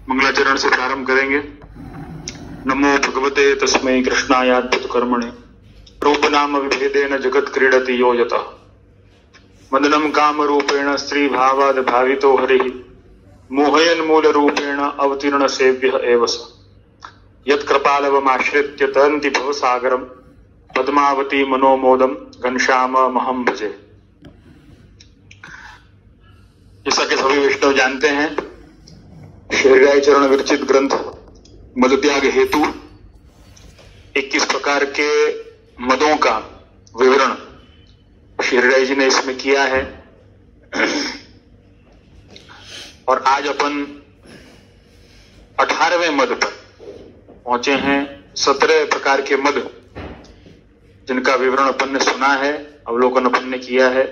मंगलाचरण से प्रारंभ करेंगे। नमो भगवते तस्मै कृष्णाय अद्भुत कर्मणे रूप नाम विभेदेन जगत क्रीडति यो यतः वंदनम काम रूपेण स्त्री भावाद भावितो हरिः मोहयन मूल रूपेण अवतीर्ण सेव्य एव स यत्कृपालवमाश्रित्य तरन्ति भवसागरम पद्मावती मनोमोदम घनश्याम महम भजे। जैसा कि सभी वैष्णव जानते हैं, श्री चरण विरचित ग्रंथ मदत्याग हेतु 21 प्रकार के मदों का विवरण श्री जी ने इसमें किया है। और आज अपन 18वें मद पर पहुंचे हैं। 17 प्रकार के मद जिनका विवरण अपन ने सुना है, अवलोकन अपन ने किया है।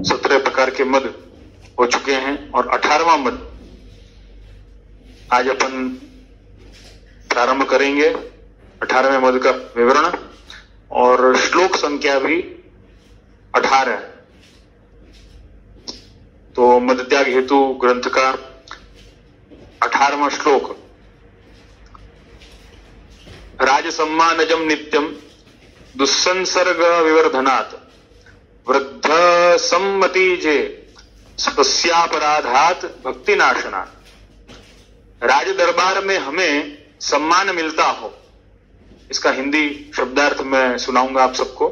17 प्रकार के मद हो चुके हैं और 18वां मद आज अपन प्रारंभ करेंगे। 18वें मद का विवरण और श्लोक संख्या भी 18 है। तो मदत्याग हेतु ग्रंथ का 18वां श्लोक। राजसम्मानजम नित्यम दुस्संसर्ग विवर्धनात् वृद्ध सम्मति जे तस्यापराधात भक्ति नाशनात्। राज दरबार में हमें सम्मान मिलता हो, इसका हिंदी शब्दार्थ मैं सुनाऊंगा आप सबको।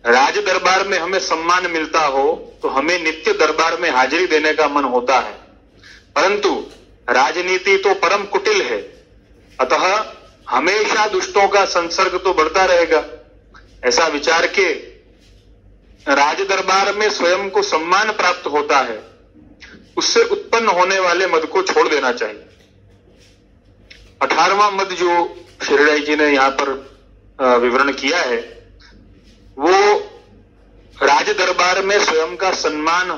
राज दरबार में हमें सम्मान मिलता हो तो हमें नित्य दरबार में हाजिरी देने का मन होता है, परंतु राजनीति तो परम कुटिल है, अतः हमेशा दुष्टों का संसर्ग तो बढ़ता रहेगा। ऐसा विचार के राज दरबार में स्वयं को सम्मान प्राप्त होता है, उससे उत्पन्न होने वाले मद को छोड़ देना चाहिए। 18वां मद जो श्री जी ने यहां पर विवरण किया है वो राज दरबार में स्वयं का सम्मान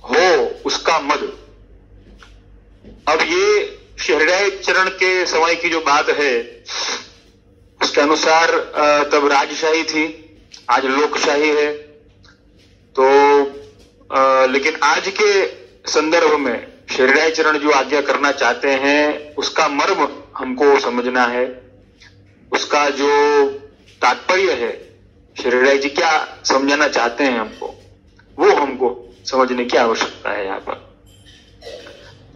हो उसका मद। अब ये श्री चरण के समय की जो बात है उसके अनुसार तब राजशाही थी, आज लोकशाही है। तो लेकिन आज के संदर्भ में श्री चरण जो आज्ञा करना चाहते हैं उसका मर्म हमको समझना है, उसका जो तात्पर्य है, श्री जी क्या समझाना चाहते हैं हमको, वो हमको समझने की आवश्यकता है यहाँ पर।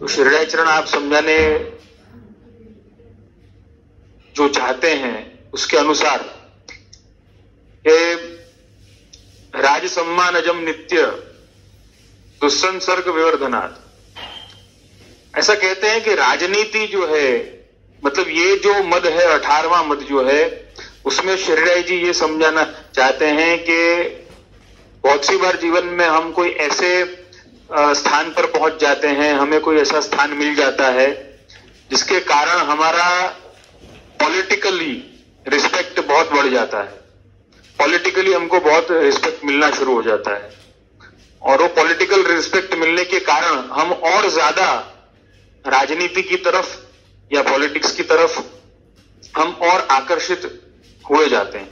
तो श्री चरण आप समझाने जो चाहते हैं उसके अनुसार राज सम्मानजम नित्य दुस्संसर्ग विवर्धनात्। ऐसा कहते हैं कि राजनीति जो है, मतलब ये जो मद है 18वां मद जो है, उसमें श्री जी ये समझाना चाहते हैं कि बहुत सी बार जीवन में हम कोई ऐसे स्थान पर पहुंच जाते हैं, हमें कोई ऐसा स्थान मिल जाता है जिसके कारण हमारा पॉलिटिकली रिस्पेक्ट बहुत बढ़ जाता है। पॉलिटिकली हमको बहुत रिस्पेक्ट मिलना शुरू हो जाता है और वो पॉलिटिकल रिस्पेक्ट मिलने के कारण हम और ज्यादा राजनीति की तरफ या पॉलिटिक्स की तरफ हम और आकर्षित हुए जाते हैं।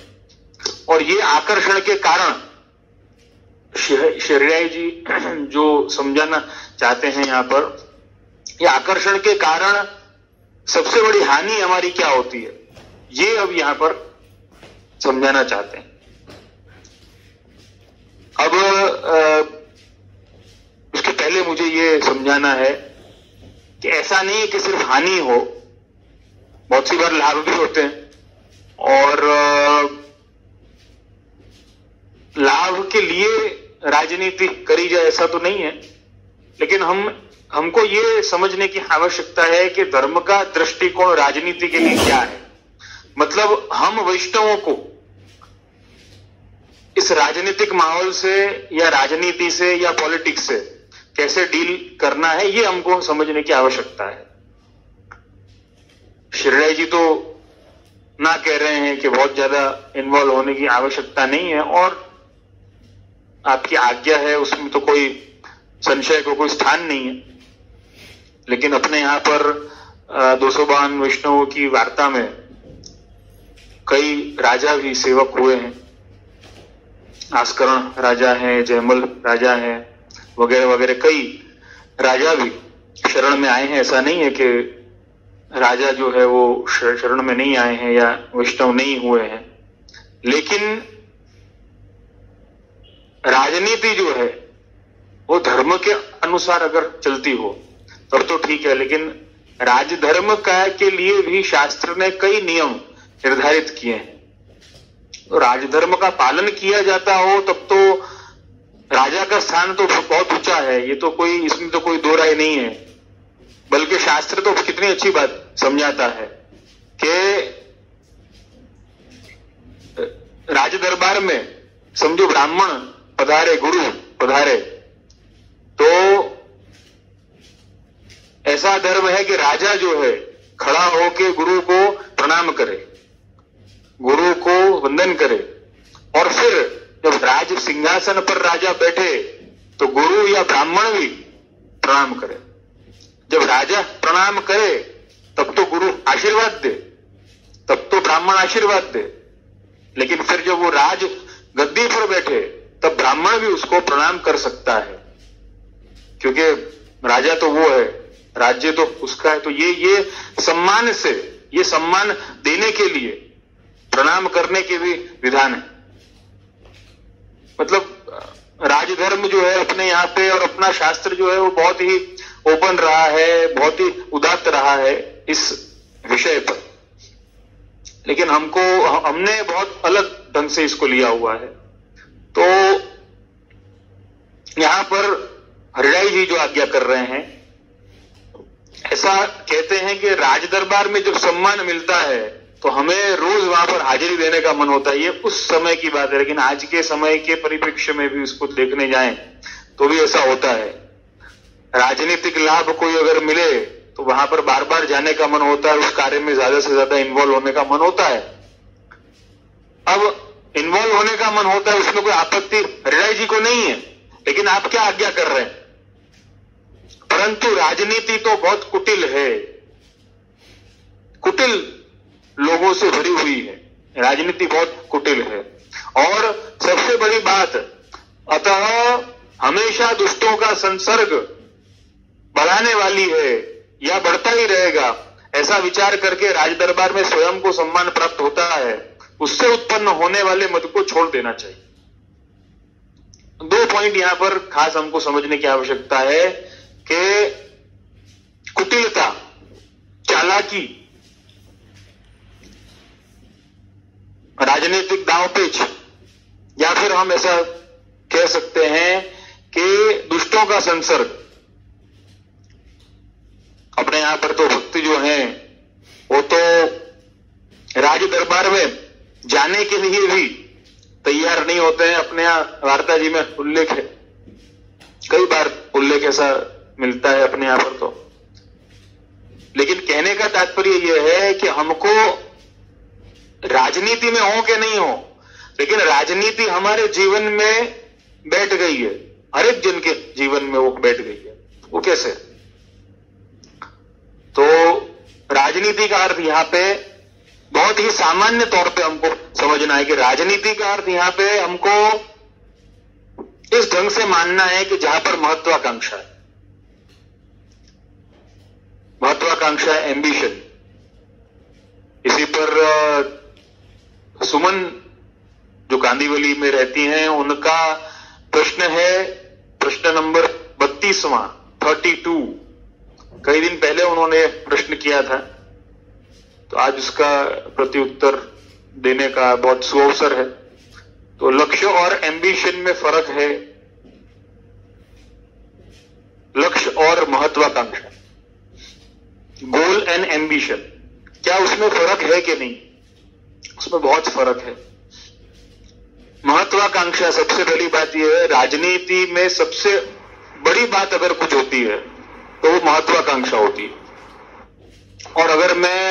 और ये आकर्षण के कारण श्री जी जो समझाना चाहते हैं यहां पर, ये आकर्षण के कारण सबसे बड़ी हानि हमारी क्या होती है, ये अब यहां पर समझाना चाहते हैं। अब उसके पहले मुझे ये समझाना है कि ऐसा नहीं है कि सिर्फ हानि हो, बहुत सी बार लाभ भी होते हैं और लाभ के लिए राजनीति करी जाए ऐसा तो नहीं है। लेकिन हमको ये समझने की आवश्यकता है कि धर्म का दृष्टिकोण राजनीति के लिए क्या है। मतलब हम वैष्णवों को इस राजनीतिक माहौल से या राजनीति से या पॉलिटिक्स से कैसे डील करना है, ये हमको समझने की आवश्यकता है। श्री जी तो ना कह रहे हैं कि बहुत ज्यादा इन्वॉल्व होने की आवश्यकता नहीं है और आपकी आज्ञा है, उसमें तो कोई संशय को कोई स्थान नहीं है। लेकिन अपने यहां पर 252 वैष्णवों की वार्ता में कई राजा भी सेवक हुए हैं। आस्करण राजा हैं, जयमल राजा हैं, वगैरह वगैरह कई राजा भी शरण में आए हैं, ऐसा नहीं है कि राजा जो है वो शरण में नहीं आए हैं या वैष्णव नहीं हुए हैं, लेकिन राजनीति जो है वो धर्म के अनुसार अगर चलती हो तब तो ठीक है, लेकिन राजधर्म का के लिए भी शास्त्र ने कई नियम निर्धारित किए हैं। तो राजधर्म का पालन किया जाता हो तब तो राजा का स्थान तो बहुत ऊंचा है, ये तो कोई, इसमें तो कोई दो राय नहीं है। बल्कि शास्त्र तो कितनी अच्छी बात समझाता है कि राजदरबार में समझो ब्राह्मण पधारे, गुरु पधारे, तो ऐसा धर्म है कि राजा जो है खड़ा होकर गुरु को प्रणाम करे, गुरु को वंदन करे, और फिर जब राज सिंहासन पर राजा बैठे तो गुरु या ब्राह्मण भी प्रणाम करे। जब राजा प्रणाम करे तब तो गुरु आशीर्वाद दे, तब तो ब्राह्मण आशीर्वाद दे, लेकिन फिर जब वो राज गद्दी पर बैठे तब ब्राह्मण भी उसको प्रणाम कर सकता है, क्योंकि राजा तो वो है, राज्य तो उसका है। तो ये सम्मान से, ये सम्मान देने के लिए प्रणाम करने के भी विधान है। मतलब राजधर्म जो है अपने यहाँ पे और अपना शास्त्र जो है वो बहुत ही ओपन रहा है, बहुत ही उदात्त रहा है इस विषय पर, लेकिन हमने बहुत अलग ढंग से इसको लिया हुआ है। तो यहां पर हरिराई जी जो आज्ञा कर रहे हैं, ऐसा कहते हैं कि राजदरबार में जब सम्मान मिलता है तो हमें रोज वहां पर हाजिरी देने का मन होता है। ये उस समय की बात है, लेकिन आज के समय के परिप्रेक्ष्य में भी उसको देखने जाएं तो भी ऐसा होता है। राजनीतिक लाभ कोई अगर मिले तो वहां पर बार बार जाने का मन होता है, उस कार्य में ज्यादा से ज्यादा इन्वॉल्व होने का मन होता है। अब इन्वॉल्व होने का मन होता है, उसमें कोई आपत्ति हरिराई जी को नहीं है, लेकिन आप क्या आज्ञा कर रहे हैं? परंतु राजनीति तो बहुत कुटिल है, कुटिल लोगों से भरी हुई है, राजनीति बहुत कुटिल है। और सबसे बड़ी बात, अतः हमेशा दुष्टों का संसर्ग बढ़ाने वाली है या बढ़ता ही रहेगा, ऐसा विचार करके राजदरबार में स्वयं को सम्मान प्राप्त होता है, उससे उत्पन्न होने वाले मत को छोड़ देना चाहिए। दो पॉइंट यहां पर खास हमको समझने की आवश्यकता है कि कुटिलता, चालाकी, राजनीतिक दांवपेच, या फिर हम ऐसा कह सकते हैं कि दुष्टों का संसर्ग। अपने यहां पर तो भक्त जो हैं वो तो राज दरबार में जाने के लिए भी तैयार नहीं होते हैं। अपने यहां वार्ता जी में उल्लेख है, कई बार उल्लेख ऐसा मिलता है अपने यहां पर तो। लेकिन कहने का तात्पर्य यह है कि हमको राजनीति में हो कि नहीं हो, लेकिन राजनीति हमारे जीवन में बैठ गई है, हर एक जन के जीवन में वो बैठ गई है। वो कैसे? तो राजनीति का अर्थ यहां पे बहुत ही सामान्य तौर पे हमको समझना है कि राजनीति का अर्थ यहां पे हमको इस ढंग से मानना है कि जहां पर महत्वाकांक्षा है, महत्वाकांक्षा, एम्बिशन। इसी पर सुमन जो कांदीवली में रहती हैं, उनका प्रश्न है, प्रश्न नंबर 32वां, 32। कई दिन पहले उन्होंने प्रश्न किया था, तो आज उसका प्रत्युत्तर देने का बहुत सुअवसर है। तो लक्ष्य और एम्बिशन में फर्क है, लक्ष्य और महत्वाकांक्षा, गोल एंड एम्बिशन, क्या उसमें फर्क है कि नहीं? उसमें बहुत फर्क है। महत्वाकांक्षा, सबसे बड़ी बात यह है, राजनीति में सबसे बड़ी बात अगर कुछ होती है तो वो महत्वाकांक्षा होती है। और अगर मैं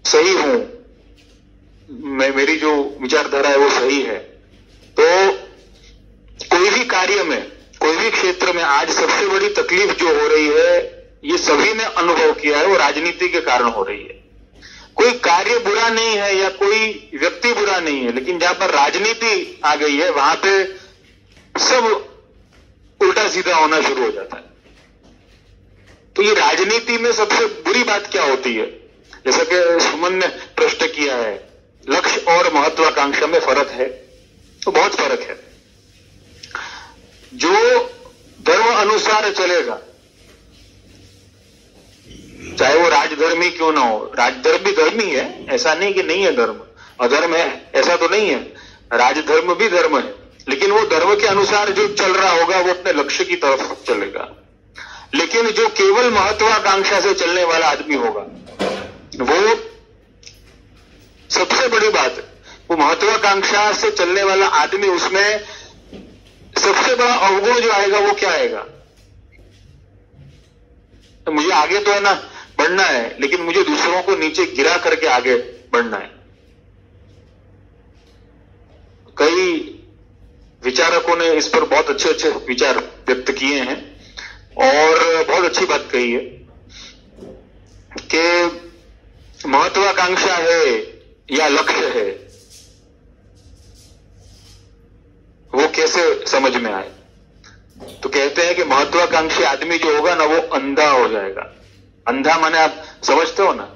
सही हूं, मेरी जो विचारधारा है वो सही है, तो कोई भी कार्य में, कोई भी क्षेत्र में आज सबसे बड़ी तकलीफ जो हो रही है, ये सभी ने अनुभव किया है, वो राजनीति के कारण हो रही है। कोई कार्य बुरा नहीं है या कोई व्यक्ति बुरा नहीं है, लेकिन जहां पर राजनीति आ गई है वहां पे सब उल्टा सीधा होना शुरू हो जाता है। तो ये राजनीति में सबसे बुरी बात क्या होती है, जैसा कि सुमन ने प्रश्न किया है, लक्ष्य और महत्वाकांक्षा में फर्क है, तो बहुत फर्क है। जो धर्म अनुसार चलेगा, चाहे वो राजधर्मी क्यों ना हो, राजधर्म भी धर्म ही है, ऐसा नहीं कि नहीं है धर्म, अधर्म है ऐसा तो नहीं है, राजधर्म भी धर्म है, लेकिन वो धर्म के अनुसार जो चल रहा होगा वो अपने लक्ष्य की तरफ चलेगा। लेकिन जो केवल महत्वाकांक्षा से चलने वाला आदमी होगा, वो सबसे बड़ी बात है, वो महत्वाकांक्षा से चलने वाला आदमी, उसमें सबसे बड़ा अवगुण जो आएगा वो क्या आएगा, तो मुझे आगे तो है ना बढ़ना है, लेकिन मुझे दूसरों को नीचे गिरा करके आगे बढ़ना है। कई विचारकों ने इस पर बहुत अच्छे अच्छे विचार व्यक्त किए हैं और बहुत अच्छी बात कही है कि महत्वाकांक्षा है या लक्ष्य है, वो कैसे समझ में आए। तो कहते हैं कि महत्वाकांक्षी आदमी जो होगा ना, वो अंधा हो जाएगा। अंधा माने आप समझते हो ना,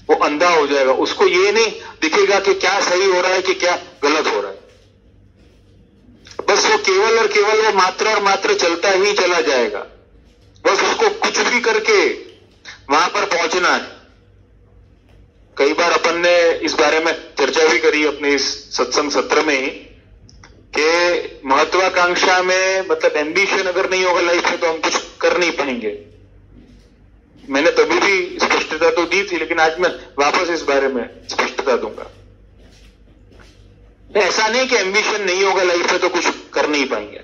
वो अंधा हो जाएगा, उसको ये नहीं दिखेगा कि क्या सही हो रहा है कि क्या गलत हो रहा है, बस वो केवल और केवल वो मात्र और मात्र चलता ही चला जाएगा, बस उसको कुछ भी करके वहां पर पहुंचना है। कई बार अपन ने इस बारे में चर्चा भी करी अपने इस सत्संग सत्र में ही, कि महत्वाकांक्षा में मतलब एम्बिशन अगर नहीं होगा लाइफ में तो हम कुछ कर नहीं पाएंगे। मैंने तभी भी स्पष्टता तो दी थी, लेकिन आज मैं वापस इस बारे में स्पष्टता दूंगा। ऐसा नहीं कि एम्बिशन नहीं होगा लाइफ में तो कुछ कर नहीं पाएंगे।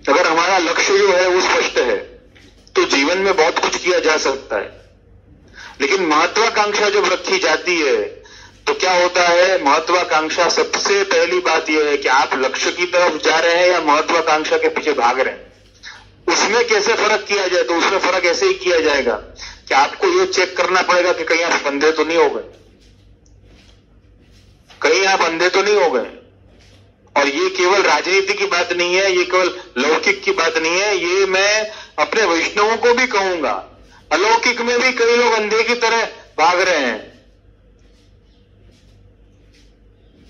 अगर हमारा लक्ष्य जो है वो स्पष्ट है तो जीवन में बहुत कुछ किया जा सकता है। लेकिन महत्वाकांक्षा जब रखी जाती है तो क्या होता है, महत्वाकांक्षा सबसे पहली बात यह है कि आप लक्ष्य की तरफ जा रहे हैं या महत्वाकांक्षा के पीछे भाग रहे हैं। उसमें कैसे फर्क किया जाए, तो उसमें फर्क ऐसे ही किया जाएगा कि आपको ये चेक करना पड़ेगा कि कहीं आप अंधे तो नहीं हो गए, कहीं आप अंधे तो नहीं हो गए। और ये केवल राजनीति की बात नहीं है, ये केवल लौकिक की बात नहीं है, ये मैं अपने वैष्णवों को भी कहूंगा। अलौकिक में भी कई लोग अंधे की तरह भाग रहे हैं,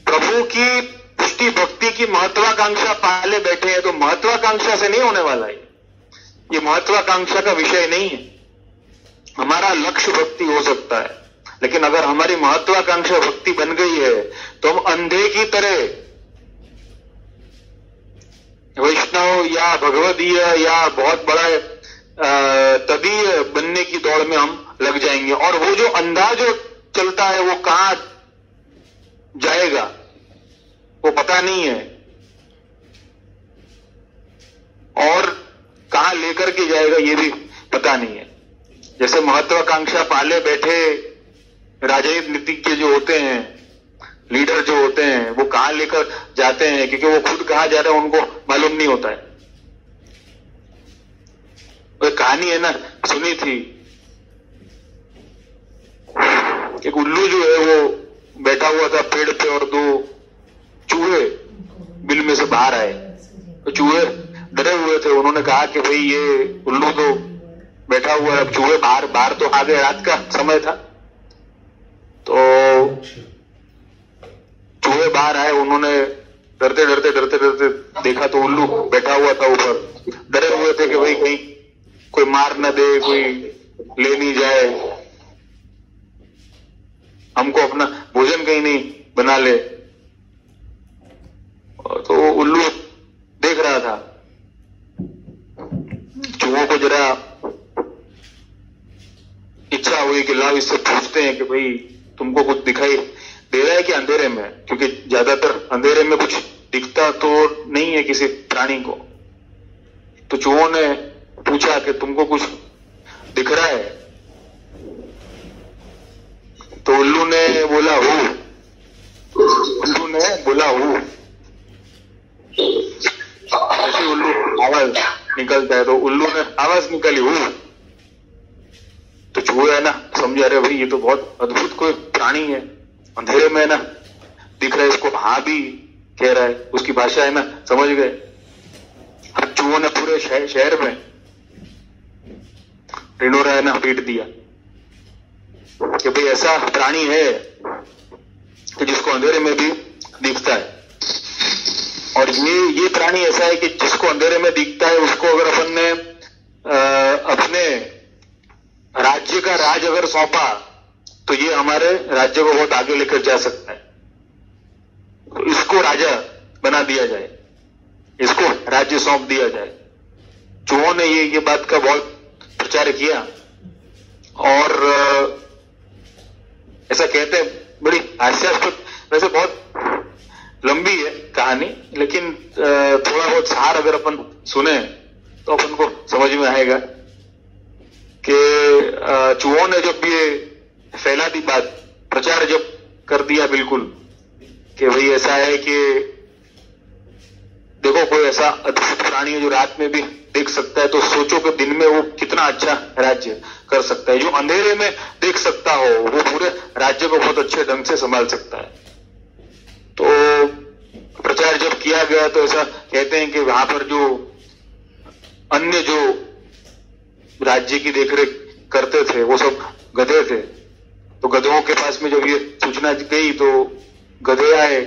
प्रभु की पुष्टि भक्ति की महत्वाकांक्षा पाले बैठे हैं। तो महत्वाकांक्षा से नहीं होने वाला है, ये महत्वाकांक्षा का विषय नहीं है। हमारा लक्ष्य भक्ति हो सकता है, लेकिन अगर हमारी महत्वाकांक्षा भक्ति बन गई है तो हम अंधे की तरह वैष्णव या भगवदीय या बहुत बड़ा तदीय बनने की दौड़ में हम लग जाएंगे। और वो जो अंधा जो चलता है वो कहां जाएगा वो पता नहीं है, और कहां लेकर के जाएगा ये भी पता नहीं है। जैसे महत्वाकांक्षा पाले बैठे राजनीतिज्ञ जो होते हैं, लीडर जो होते हैं, वो कहां लेकर जाते हैं, क्योंकि वो खुद कहां जा रहे हैं उनको मालूम नहीं होता है। वो कहानी है ना, सुनी थी, एक उल्लू जो है वो बैठा हुआ था पेड़ पे और दो चूहे बिल में से बाहर आए। तो चूहे डरे हुए थे, उन्होंने कहा कि भाई ये उल्लू तो बैठा हुआ है, अब चूहे बाहर तो आ गए, रात का समय था। तो चूहे बाहर आए, उन्होंने डरते डरते डरते डरते देखा तो उल्लू बैठा हुआ था ऊपर। डरे हुए थे कि भाई कहीं कोई मार न दे, कोई ले नहीं जाए, हमको अपना भोजन कहीं नहीं बना ले। तो उल्लू देख रहा था, चूहों को जरा इच्छा हुई कि लाओ इससे पूछते हैं कि भाई तुमको कुछ दिखाई दे रहा है कि अंधेरे में, क्योंकि ज्यादातर अंधेरे में कुछ दिखता तो नहीं है किसी प्राणी को। तो चूहों ने पूछा कि तुमको कुछ दिख रहा है? तो उल्लू ने बोला हूं, उल्लू ने बोला हूं। ऐसे उल्लू आवाज निकलता है, तो उल्लू ने आवाज निकाली हूं। तो चूहे है ना समझा रहे भाई ये तो बहुत अद्भुत कोई प्राणी है, अंधेरे में है ना दिख रहा है, इसको हाँ भी कह रहा है, उसकी भाषा है ना समझ गए। अब चूहों ने पूरे शहर में रिनोरा ने पीट दिया कि भाई ऐसा प्राणी है कि जिसको अंधेरे में भी दिखता है, और ये प्राणी ऐसा है कि जिसको अंधेरे में दिखता है उसको अगर अपन ने अपने राज्य का राज अगर सौंपा तो ये हमारे राज्य को बहुत आगे लेकर जा सकता है। तो इसको राजा बना दिया जाए, इसको राज्य सौंप दिया जाए। चूहों ने ये बात का बहुत प्रचार किया, और ऐसा कहते हैं, बड़ी हास्यास्पद, वैसे बहुत लंबी है कहानी, लेकिन थोड़ा बहुत सार अगर अपन सुने तो अपन को समझ में आएगा कि चूहों ने जब ये फैला दी बात, प्रचार जब कर दिया बिल्कुल कि भाई ऐसा है कि देखो कोई ऐसा अद्भुत प्राणी है जो रात में भी देख सकता है, तो सोचो कि दिन में वो कितना अच्छा राज्य कर सकता है। जो अंधेरे में देख सकता हो वो पूरे राज्य को बहुत अच्छे ढंग से संभाल सकता है। तो प्रचार जब किया गया तो ऐसा कहते हैं कि वहां पर जो अन्य जो राज्य की देखरेख करते थे वो सब गधे थे, तो गधों के पास में जब ये सूचना गई तो गधे आए,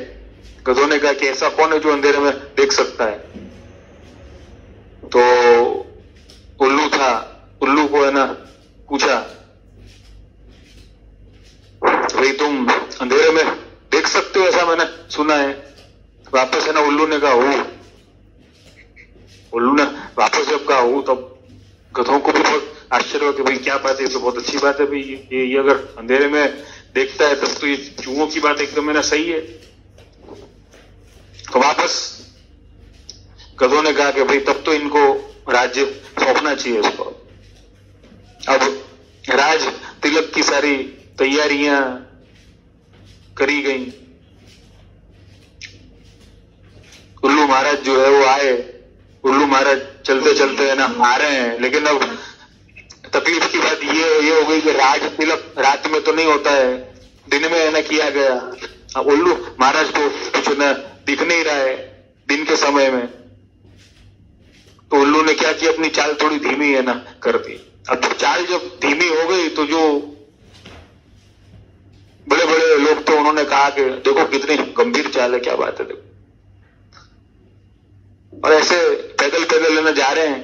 गधों ने कहा कि ऐसा कौन है जो अंधेरे में देख सकता है। तो उल्लू था, उल्लू को है ना पूछा, भाई तुम अंधेरे में देख सकते हो, ऐसा मैंने सुना है। वापस है ना उल्लू ने कहा हूं, उल्लू ने वापस जब कहा हूं तब गधों को भी बहुत आश्चर्य हो कि भाई क्या बात है, ये तो बहुत अच्छी बात है भाई, ये अगर अंधेरे में देखता है तब तो ये चूहों की बात एकदम है ना सही है। तो वापस गधों ने कहा कि भाई तब तो इनको राज्य सौंपना चाहिए इसको। अब राज तिलक की सारी तैयारियां करी गई, उल्लू महाराज जो है वो आए, उल्लू महाराज चलते चलते है ना आ रहे हैं, लेकिन अब तकलीफ की बात ये हो गई कि राज तिलक रात में तो नहीं होता है, दिन में है ना किया गया। अब उल्लू महाराज को कुछ ना दिख नहीं रहा है दिन के समय में, तो उल्लू ने क्या किया, अपनी चाल थोड़ी धीमी है ना कर दी। अब चाल जब धीमी हो गई तो जो बड़े बड़े लोग थे उन्होंने कहा कि देखो कितनी गंभीर चाल है, क्या बात है देखो। और ऐसे पैदल पैदल लेना जा रहे हैं,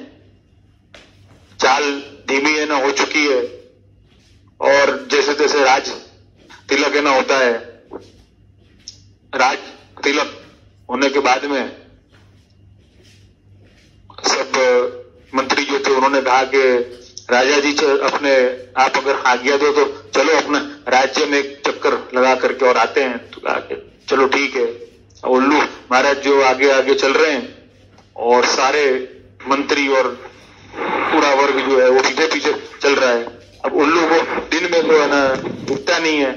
चाल धीमी है ना हो चुकी है, और जैसे जैसे राज तिलक है ना होता है, राज तिलक होने के बाद में सब मंत्री जो थे उन्होंने कहा कि राजा जी अपने आप अगर आज्ञा दो तो चलो अपने राज्य में एक चक्कर लगा करके और आते हैं। तो कहा कि चलो ठीक है। उल्लू महाराज जो आगे आगे चल रहे हैं और सारे मंत्री और पूरा वर्ग जो है वो पीछे पीछे चल रहा है। अब उल्लू को दिन में तो है ना उठता नहीं है,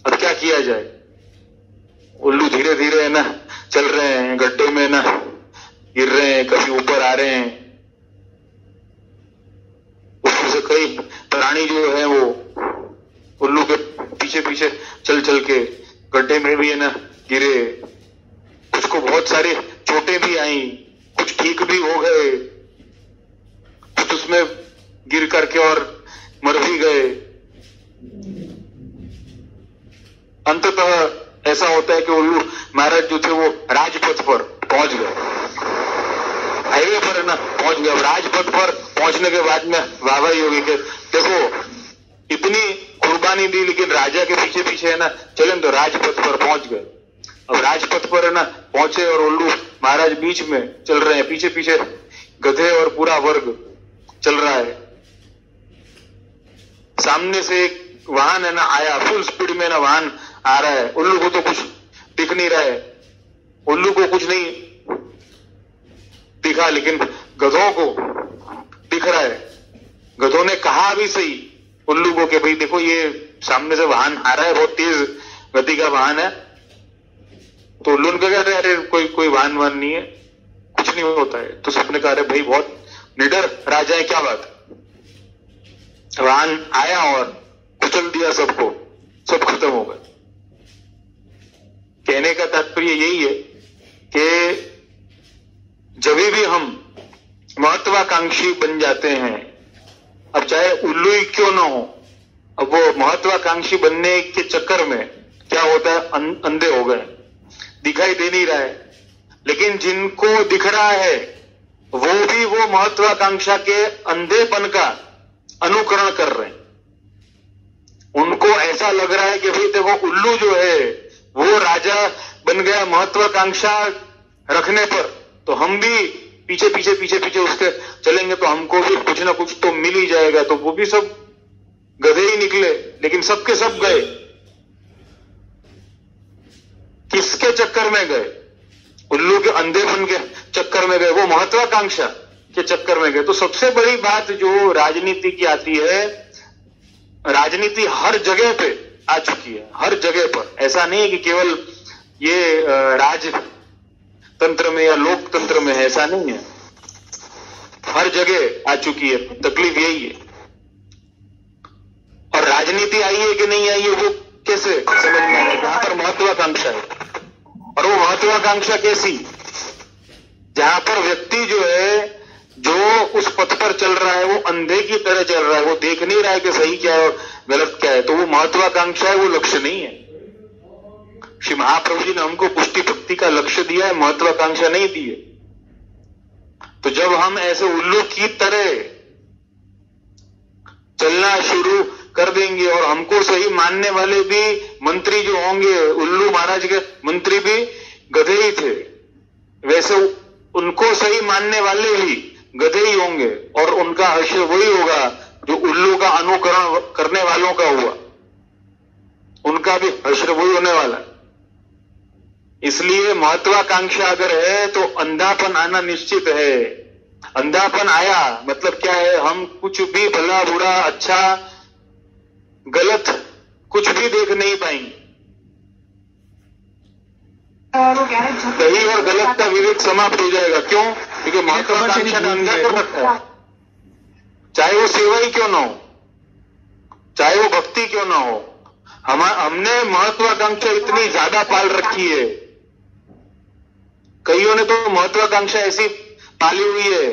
अब क्या किया जाए। उल्लू धीरे धीरे है ना चल रहे हैं, गड्ढे में ना गिर रहे हैं, कभी ऊपर आ रहे हैं। उसमें से कई प्राणी जो है वो उल्लू के पीछे पीछे चल चल के गड्ढे में भी है ना गिरे, कुछ को बहुत सारी चोटें भी आई, कुछ ठीक भी हो गए, कुछ उसमें गिर करके और मर भी गए। अंततः ऐसा होता है कि उल्लू महाराज जो थे वो राजपथ पर पहुंच गए, हाईवे पर है ना पहुंच गए। राजपथ पर पहुंचने के बाद में वाहवाही होगी कि देखो इतनी कुर्बानी दी लेकिन राजा के पीछे पीछे है ना चले, तो राजपथ पर पहुंच गए। अब राजपथ पर है ना पहुंचे और उल्लू महाराज बीच में चल रहे हैं, पीछे पीछे गधे और पूरा वर्ग चल रहा है। सामने से एक वाहन है ना आया, फुल स्पीड में ना वाहन आ रहा है। उल्लू को तो कुछ दिख नहीं रहा है, उल्लू को कुछ नहीं दिखा, लेकिन गधों को दिख रहा है। गधों ने कहा भी सही उल्लू को कि भाई देखो ये सामने से वाहन आ रहा है, बहुत तेज गति का वाहन है। तो उल्लू ने कहा अरे कोई वाहन नहीं है, कुछ नहीं होता है। तो सबने कहा अरे भाई बहुत निडर राजा है, क्या बात। वाहन आया और कुचल दिया सबको, सब खत्म हो गए। कहने का तात्पर्य यही है कि जब भी हम महत्वाकांक्षी बन जाते हैं अब चाहे उल्लू ही क्यों ना हो, अब वो महत्वाकांक्षी बनने के चक्कर में क्या होता है, अंधे हो गए, दिखाई दे नहीं रहा है। लेकिन जिनको दिख रहा है वो भी वो महत्वाकांक्षा के अंधेपन का अनुकरण कर रहे हैं। उनको ऐसा लग रहा है कि भाई देखो उल्लू जो है वो राजा बन गया महत्वाकांक्षा रखने पर, तो हम भी पीछे पीछे पीछे पीछे उसके चलेंगे तो हमको भी कुछ ना कुछ तो मिल ही जाएगा। तो वो भी सब गधे ही निकले, लेकिन सबके सब गए। किसके चक्कर में गए? उल्लू के अंधेपन के चक्कर में गए, वो महत्वाकांक्षा के चक्कर में गए। तो सबसे बड़ी बात जो राजनीति की आती है, राजनीति हर जगह पे आ चुकी है, हर जगह पर। ऐसा नहीं है कि केवल ये राजतंत्र में या लोकतंत्र में है, ऐसा नहीं है, हर जगह आ चुकी है। तकलीफ यही है। और राजनीति आई है कि नहीं आई है वो कैसे समझ में आएगा? जहां पर महत्वाकांक्षा है, और वो महत्वाकांक्षा कैसी, जहां पर व्यक्ति जो है, जो उस पथ पर चल रहा है वो अंधे की तरह चल रहा है, वो देख नहीं रहा है कि सही क्या है और गलत क्या है, तो वो महत्वाकांक्षा है, वो लक्ष्य नहीं है। श्री महाप्रभु जी ने हमको पुष्टि भक्ति का लक्ष्य दिया है, महत्वाकांक्षा नहीं दी है। तो जब हम ऐसे उल्लू की तरह चलना शुरू कर देंगे और हमको सही मानने वाले भी मंत्री जो होंगे, उल्लू महाराज के मंत्री भी गधे ही थे, वैसे उनको सही मानने वाले भी गधे ही होंगे, और उनका हश्र वही होगा जो उल्लू का अनुकरण करने वालों का हुआ, उनका भी हश्र वही होने वाला। इसलिए महत्वाकांक्षा अगर है तो अंधापन आना निश्चित है। अंधापन आया मतलब क्या है, हम कुछ भी भला बुरा अच्छा गलत कुछ भी देख नहीं पाएंगे। सही और गलत का विवेक समाप्त हो जाएगा। क्यों? क्योंकि महत्वाकांक्षा का अंधा कर रखा है। चाहे वो सेवा ही क्यों ना हो, चाहे वो भक्ति क्यों ना हो, हमने महत्वाकांक्षा इतनी ज्यादा पाल रखी है। कईयों ने तो महत्वाकांक्षा ऐसी पाली हुई है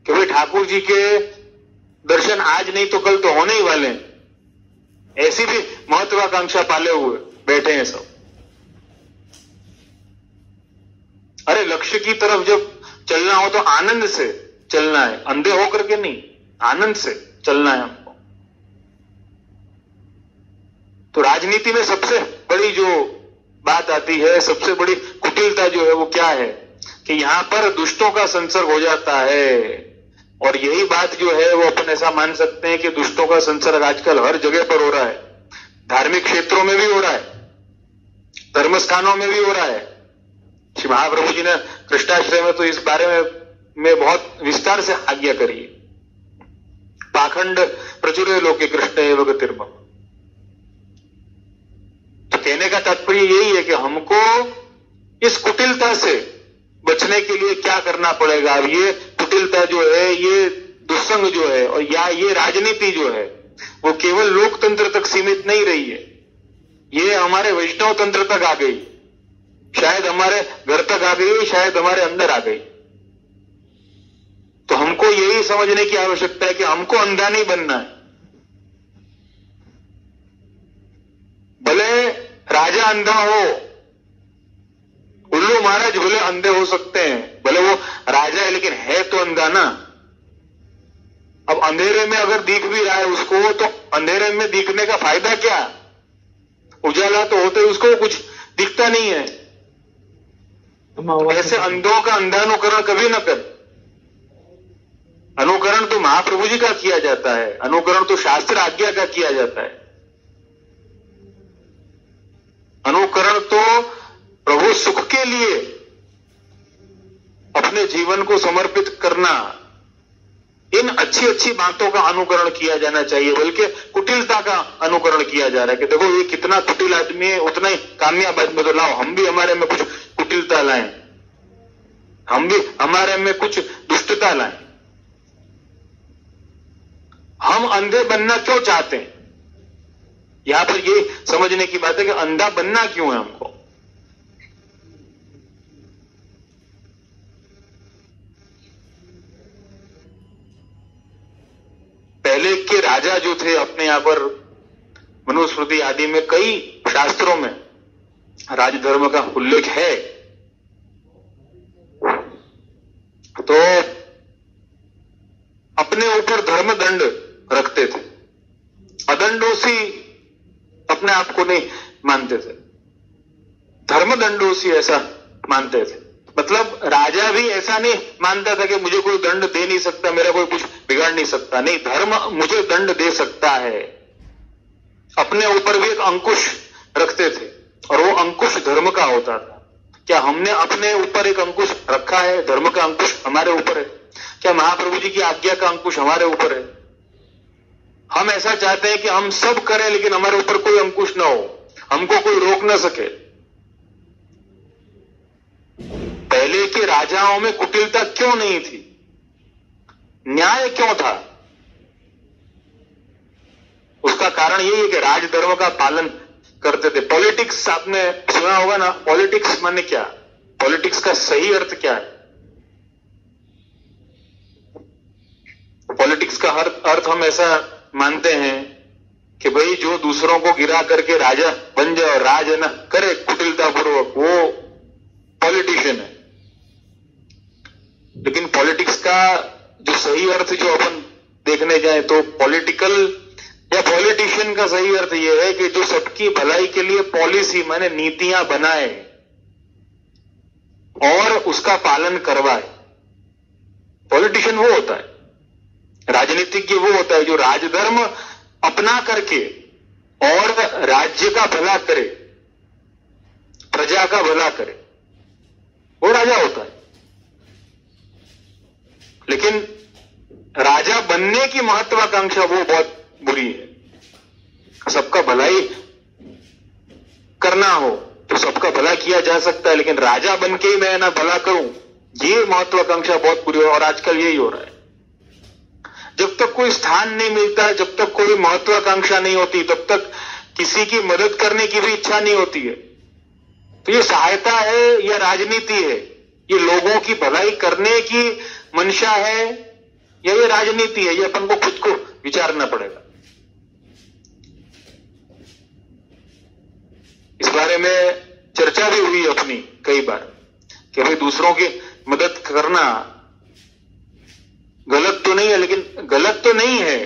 कि भाई ठाकुर जी के दर्शन आज नहीं तो कल तो होने ही वाले हैं, ऐसी भी महत्वाकांक्षा पाले हुए बैठे हैं सब। अरे लक्ष्य की तरफ जब चलना हो तो आनंद से चलना है, अंधे होकर के नहीं, आनंद से चलना है हमको। तो राजनीति में सबसे बड़ी जो बात आती है, सबसे बड़ी कुटिलता जो है वो क्या है कि यहां पर दुष्टों का संसर्ग हो जाता है। और यही बात जो है वो अपन ऐसा मान सकते हैं कि दुष्टों का संसर्ग आजकल हर जगह पर हो रहा है। धार्मिक क्षेत्रों में भी हो रहा है, धर्म स्थानों में भी हो रहा है। श्री महाप्रभु जी ने कृष्णाश्रय में तो इस बारे में बहुत विस्तार से आज्ञा करी। पाखंड प्रचुरे लोके कृष्ण एव गतिर्मम। तो कहने का तात्पर्य यही है कि हमको इस कुटिलता से बचने के लिए क्या करना पड़ेगा। अब ये कुटिलता जो है, ये दुस्संग जो है, और या ये राजनीति जो है वो केवल लोकतंत्र तक सीमित नहीं रही है, ये हमारे वैष्णव तंत्र तक आ गई, शायद हमारे घर तक आ गई, शायद हमारे अंदर आ गई। तो हमको यही समझने की आवश्यकता है कि हमको अंधा नहीं बनना है। भले राजा अंधा हो, उल्लू महाराज भले अंधे हो सकते हैं, भले वो राजा है लेकिन है तो अंधा ना। अब अंधेरे में अगर दिख भी रहा है उसको, तो अंधेरे में दिखने का फायदा क्या? उजाला तो होते उसको कुछ दिखता नहीं है। ऐसे अंधों का अंधानुकरण कभी न कर। अनुकरण तो महाप्रभु जी का किया जाता है, अनुकरण तो शास्त्र आज्ञा का किया जाता है। अनुकरण तो प्रभु सुख के लिए अपने जीवन को समर्पित करना, इन अच्छी अच्छी बातों का अनुकरण किया जाना चाहिए, बल्कि कुटिलता का अनुकरण किया जा रहा है कि देखो ये कितना कुटिल आदमी है, उतना ही कामयाब आदमी, तो लाओ हम भी हमारे में कुछ कुटिलता लाएं, हम भी हमारे में कुछ दुष्टता लाएं। हम अंधे बनना क्यों चाहते हैं? यहां पर ये समझने की बात है कि अंधा बनना क्यों है हमको। पहले के राजा जो थे, अपने यहाँ पर मनुस्मृति आदि में कई शास्त्रों में राजधर्म का उल्लेख है। तो अपने ऊपर धर्म दंड रखते थे, अदंडोसी अपने आप को नहीं मानते थे, धर्मदंडोसी ऐसा मानते थे। मतलब राजा भी ऐसा नहीं मानता था कि मुझे कोई दंड दे नहीं सकता, मेरा कोई कुछ बिगाड़ नहीं सकता, नहीं, धर्म मुझे दंड दे सकता है। अपने ऊपर भी एक अंकुश रखते थे और वो अंकुश धर्म का होता था। क्या हमने अपने ऊपर एक अंकुश रखा है? धर्म का अंकुश हमारे ऊपर है। क्या महाप्रभु जी की आज्ञा का अंकुश हमारे ऊपर है? हम ऐसा चाहते हैं कि हम सब करें लेकिन हमारे ऊपर कोई अंकुश ना हो, हमको कोई रोक ना सके। पहले के राजाओं में कुटिलता क्यों नहीं थी? न्याय क्यों था? उसका कारण यही है कि राजधर्म का पालन करते थे। पॉलिटिक्स आपने सुना होगा ना, पॉलिटिक्स माने क्या? पॉलिटिक्स का सही अर्थ क्या है? पॉलिटिक्स का अर्थ हम ऐसा मानते हैं कि भाई जो दूसरों को गिरा करके राजा बन जाए और राज न करे कुटिलता पूर्वक, वो पॉलिटिशियन है। लेकिन पॉलिटिक्स का जो सही अर्थ जो अपन देखने जाए तो पॉलिटिकल या पॉलिटिशियन का सही अर्थ यह है कि जो सबकी भलाई के लिए पॉलिसी माने नीतियां बनाए और उसका पालन करवाए। पॉलिटिशियन वो होता है, राजनीतिज्ञ वो होता है जो राजधर्म अपना करके और राज्य का भला करे, प्रजा का भला करे, वो राजा होता है। लेकिन राजा बनने की महत्वाकांक्षा वो बहुत बुरी है। सबका भलाई करना हो तो सबका भला किया जा सकता है, लेकिन राजा बन के ही मैं ना भला करूं, ये महत्वाकांक्षा बहुत बुरी है। और आजकल यही हो रहा है। जब तक कोई स्थान नहीं मिलता, जब तक कोई महत्वाकांक्षा नहीं होती, तब तक किसी की मदद करने की भी इच्छा नहीं होती है। तो ये सहायता है या राजनीति है? ये लोगों की भलाई करने की मंशा है या ये राजनीति है? ये अपन को खुद को विचारना पड़ेगा। इस बारे में चर्चा भी हुई अपनी कई बार कि भाई दूसरों की मदद करना गलत तो नहीं है, लेकिन गलत तो नहीं है,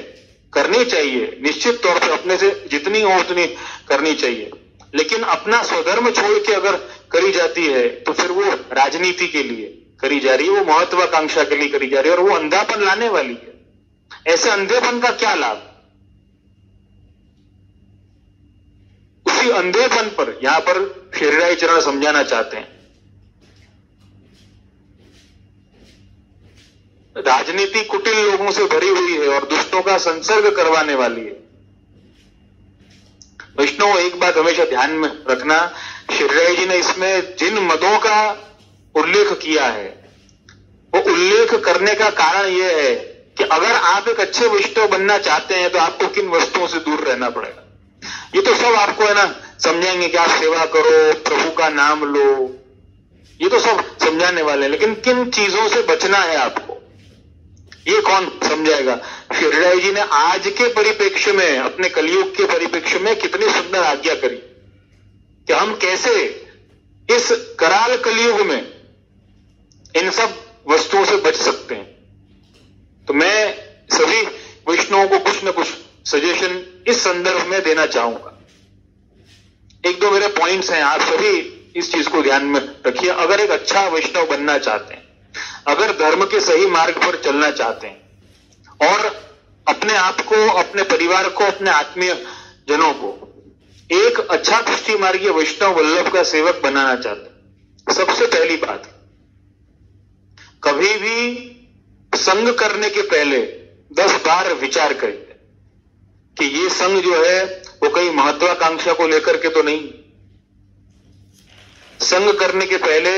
करनी चाहिए, निश्चित तौर पर अपने से जितनी हो उतनी करनी चाहिए। लेकिन अपना स्वधर्म छोड़ के अगर करी जाती है तो फिर वो राजनीति के लिए करी जा रही है, वो महत्वाकांक्षा के लिए करी जा रही है और वो अंधापन लाने वाली है। ऐसे अंधेपन का क्या लाभ? उसी अंधेपन पर यहां पर श्री चरण समझाना चाहते हैं। राजनीति कुटिल लोगों से भरी हुई है और दुष्टों का संसर्ग करवाने वाली है। वैष्णव एक बात हमेशा ध्यान में रखना, श्री जी ने इसमें जिन मदों का उल्लेख किया है वो उल्लेख करने का कारण यह है कि अगर आप एक अच्छे वैष्णव बनना चाहते हैं तो आपको किन वस्तुओं से दूर रहना पड़ेगा। ये तो सब आपको है ना समझाएंगे कि आप सेवा करो, प्रभु का नाम लो, ये तो सब समझाने वाले हैं, लेकिन किन चीजों से बचना है आपको ये कौन समझाएगा? श्री जी ने आज के परिप्रेक्ष्य में, अपने कलयुग के परिप्रेक्ष्य में कितनी सुंदर आज्ञा करी कि हम कैसे इस कराल कलयुग में इन सब वस्तुओं से बच सकते हैं। तो मैं सभी वैष्णवों को कुछ न कुछ सजेशन इस संदर्भ में देना चाहूंगा। एक दो मेरे पॉइंट्स हैं, आप सभी इस चीज को ध्यान में रखिए। अगर एक अच्छा वैष्णव बनना चाहते हैं, अगर धर्म के सही मार्ग पर चलना चाहते हैं और अपने आप को, अपने परिवार को, अपने आत्मीय जनों को एक अच्छा पुष्टि मार्गीय वैष्णव वल्लभ का सेवक बनाना चाहते हैं, सबसे पहली बात, कभी भी संग करने के पहले 10 बार विचार करिए कि ये संग जो है वो कहीं महत्वाकांक्षा को लेकर के तो नहीं। संग करने के पहले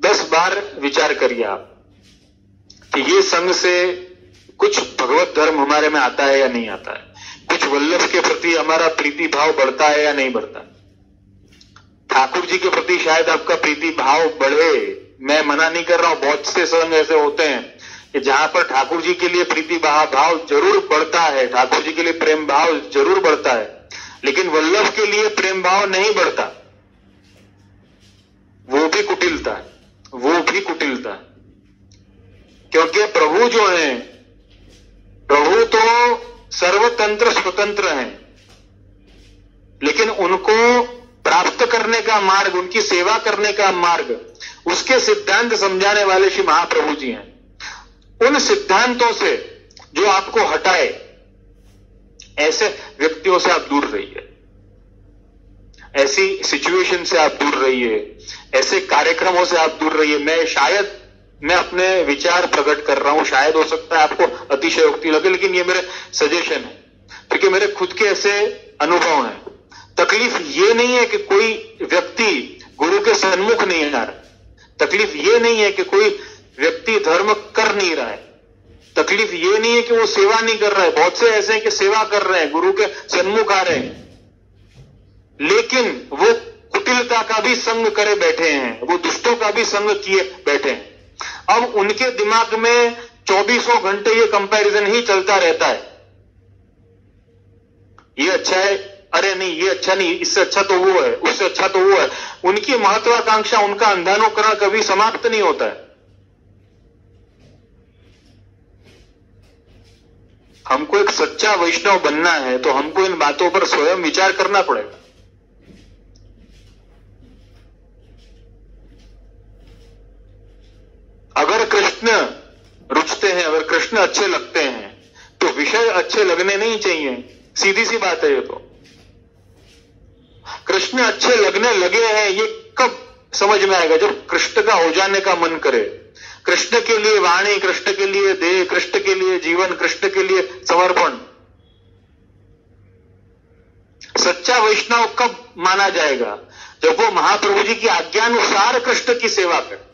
10 बार विचार करिए आप कि ये संग से कुछ भगवत धर्म हमारे में आता है या नहीं आता है, कुछ वल्लभ के प्रति हमारा प्रीति भाव बढ़ता है या नहीं बढ़ता। ठाकुर जी के प्रति शायद आपका प्रीति भाव बढ़े, मैं मना नहीं कर रहा हूं, बहुत से संग ऐसे होते हैं कि जहां पर ठाकुर जी के लिए प्रीति भाव जरूर बढ़ता है, ठाकुर जी के लिए प्रेम भाव जरूर बढ़ता है, लेकिन वल्लभ के लिए प्रेम भाव नहीं बढ़ता, वो भी कुटिलता है, वो भी कुटिलता है। क्योंकि प्रभु जो है, प्रभु तो सर्वतंत्र स्वतंत्र हैं, लेकिन उनको प्राप्त करने का मार्ग, उनकी सेवा करने का मार्ग, उसके सिद्धांत समझाने वाले श्री महाप्रभु जी हैं। उन सिद्धांतों से जो आपको हटाए, ऐसे व्यक्तियों से आप दूर रहिए, ऐसी सिचुएशन से आप दूर रहिए, ऐसे कार्यक्रमों से आप दूर रहिए। मैं अपने विचार प्रकट कर रहा हूं, शायद हो सकता है आपको अतिशयोक्ति लगे, लेकिन ये मेरे सजेशन है, क्योंकि मेरे खुद के ऐसे अनुभव हैं। तकलीफ ये नहीं है कि कोई व्यक्ति गुरु के सन्मुख नहीं आ रहा, तकलीफ ये नहीं है कि कोई व्यक्ति धर्म कर नहीं रहा है, तकलीफ ये नहीं है कि वो सेवा नहीं कर रहा है। बहुत से ऐसे हैं कि सेवा कर रहे हैं, गुरु के सन्मुख आ रहे हैं, लेकिन वो कुटिलता का भी संग करे बैठे हैं, वो दुष्टों का भी संग किए बैठे हैं। अब उनके दिमाग में 24 घंटे ये कंपैरिजन ही चलता रहता है, ये अच्छा है, अरे नहीं ये अच्छा नहीं, इससे अच्छा तो वो है, उससे अच्छा तो वो है। उनकी महत्वाकांक्षा, उनका अंधानुकरण कभी समाप्त नहीं होता है। हमको एक सच्चा वैष्णव बनना है तो हमको इन बातों पर स्वयं विचार करना पड़ेगा। अगर कृष्ण रुचते हैं, अगर कृष्ण अच्छे लगते हैं, तो विषय अच्छे लगने नहीं चाहिए, सीधी सी बात है ये तो। कृष्ण अच्छे लगने लगे हैं ये कब समझ में आएगा? जब कृष्ण का हो जाने का मन करे, कृष्ण के लिए वाणी, कृष्ण के लिए देह, कृष्ण के लिए जीवन, कृष्ण के लिए समर्पण। सच्चा वैष्णव कब माना जाएगा? जब वो महाप्रभु जी की आज्ञानुसार कृष्ण की सेवा करे।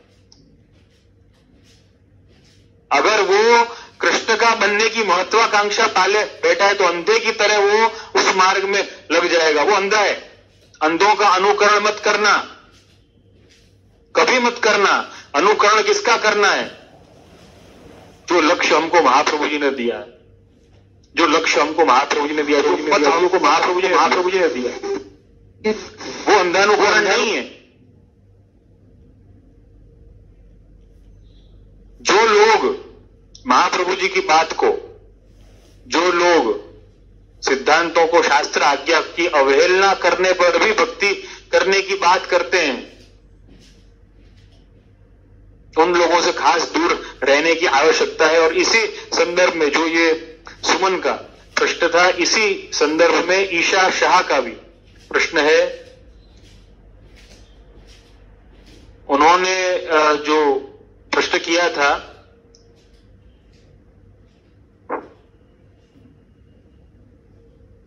अगर वो कृष्ण का बनने की महत्वाकांक्षा पाले बैठा है तो अंधे की तरह वो उस मार्ग में लग जाएगा। वो अंधा है, अंधों का अनुकरण मत करना, कभी मत करना। अनुकरण किसका करना है? जो लक्ष्य हमको महाप्रभु जी ने दिया है, जो लक्ष्य हमको महाप्रभु जी ने दिया, जो पथ हमको महाप्रभु जी ने दिया, वो अंधानुकरण नहीं है। जो लोग महाप्रभु जी की बात को, जो लोग सिद्धांतों को, शास्त्र आज्ञा की अवहेलना करने पर भी भक्ति करने की बात करते हैं, उन लोगों से खास दूर रहने की आवश्यकता है। और इसी संदर्भ में जो ये सुमन का प्रश्न था, इसी संदर्भ में ईशा शाह का भी प्रश्न है। उन्होंने जो प्रश्न किया था,